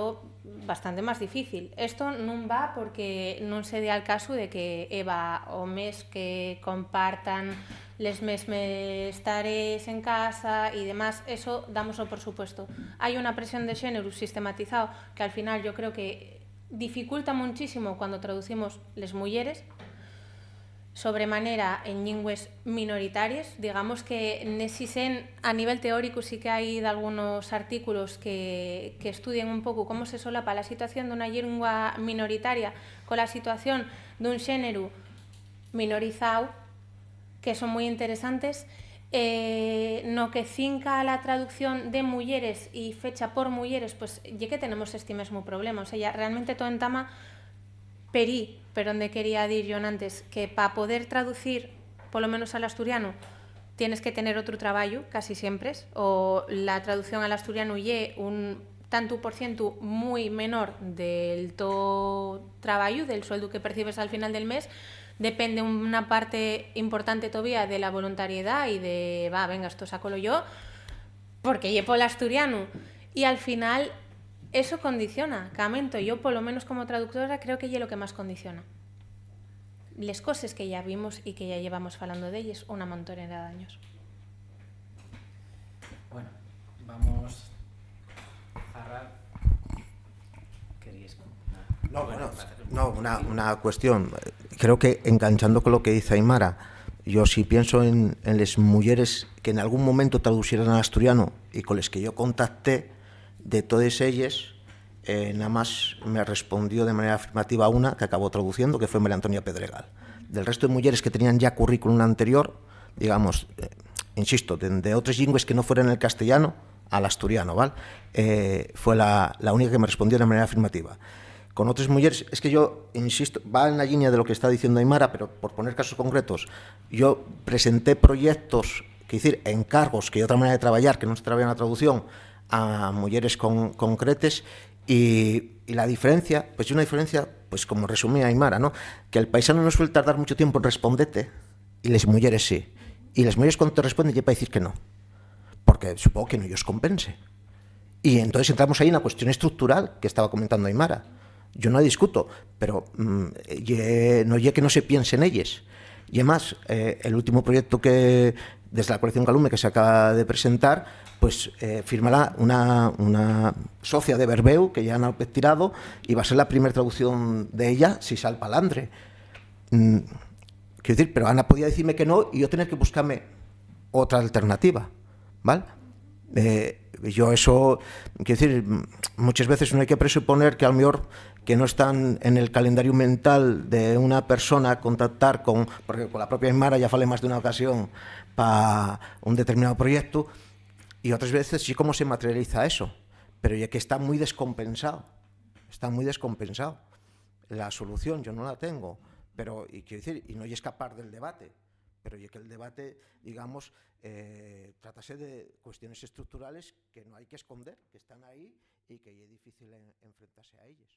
bastante más difícil. Esto no va porque no se dé al caso de que Eva o mes que compartan les mesmes tareas en casa y demás, eso dámoslo por supuesto. Hay una presión de género sistematizado que al final yo creo que dificulta muchísimo cuando traducimos les mujeres, sobremanera en lingües minoritarias. Digamos que a nivel teórico sí que hay de algunos artículos que estudian un poco cómo se solapa la situación de una lengua minoritaria con la situación de un género minorizado, que son muy interesantes. No que cinca la traducción de mujeres y fecha por mujeres, pues ya que tenemos este mismo problema. O sea, ya realmente todo entama pero donde quería decir yo antes, que para poder traducir, por lo menos al asturiano, tienes que tener otro trabajo, casi siempre, o la traducción al asturiano y un tanto por ciento muy menor del todo trabajo, del sueldo que percibes al final del mes. Depende una parte importante todavía de la voluntariedad y de, va, venga, esto sácalo yo, porque llevo el asturiano. Y al final eso condiciona. Camento, yo por lo menos como traductora creo que es lo que más condiciona. Las cosas que ya vimos y que ya llevamos hablando de ellas una montonera de años. Bueno, vamos a cerrar. ¿Queréis? Una cuestión. Creo que enganchando con lo que dice Aimara, yo sí pienso en las mujeres que en algún momento traducieran al asturiano y con las que yo contacté, de todas ellas, nada más me respondió de manera afirmativa una que acabó traduciendo, que fue María Antonia Pedregal. Del resto de mujeres que tenían ya currículum anterior, digamos, insisto, de otras lenguas que no fueran el castellano al asturiano, ¿vale? Fue la única que me respondió de manera afirmativa. Con otras mujeres, es que yo, insisto, va en la línea de lo que está diciendo Aimara, pero por poner casos concretos, yo presenté proyectos, que decir, encargos, que hay otra manera de trabajar, que no se trabaja en la traducción, a mujeres concretas, y la diferencia, pues una diferencia, pues como resumía Aimara, ¿no? Que el paisano no suele tardar mucho tiempo en responderte, y las mujeres sí. Y las mujeres cuando te responden ya para decir que no, porque supongo que no ellos compense. Y entonces entramos ahí en la cuestión estructural que estaba comentando Aimara. Yo no la discuto, pero no es que no se piense en ellas. Y además, el último proyecto que desde la colección Calume que se acaba de presentar, pues firmará una socia de Berbeu, que ya han tirado, y va a ser la primera traducción de ella si sale palandre. Quiero decir, pero Ana podía decirme que no y yo tener que buscarme otra alternativa, ¿vale? Yo eso, quiero decir, muchas veces no hay que presuponer que a lo mejor que no están en el calendario mental de una persona contactar con, porque con la propia Aimara ya falé más de una ocasión para un determinado proyecto, y otras veces sí cómo se materializa eso, pero ya que está muy descompensado, la solución yo no la tengo, pero, y quiero decir, y no hay escapar del debate, pero ya que el debate, digamos, tratase de cuestiones estructurales que no hay que esconder, que están ahí y que es difícil enfrentarse a ellas.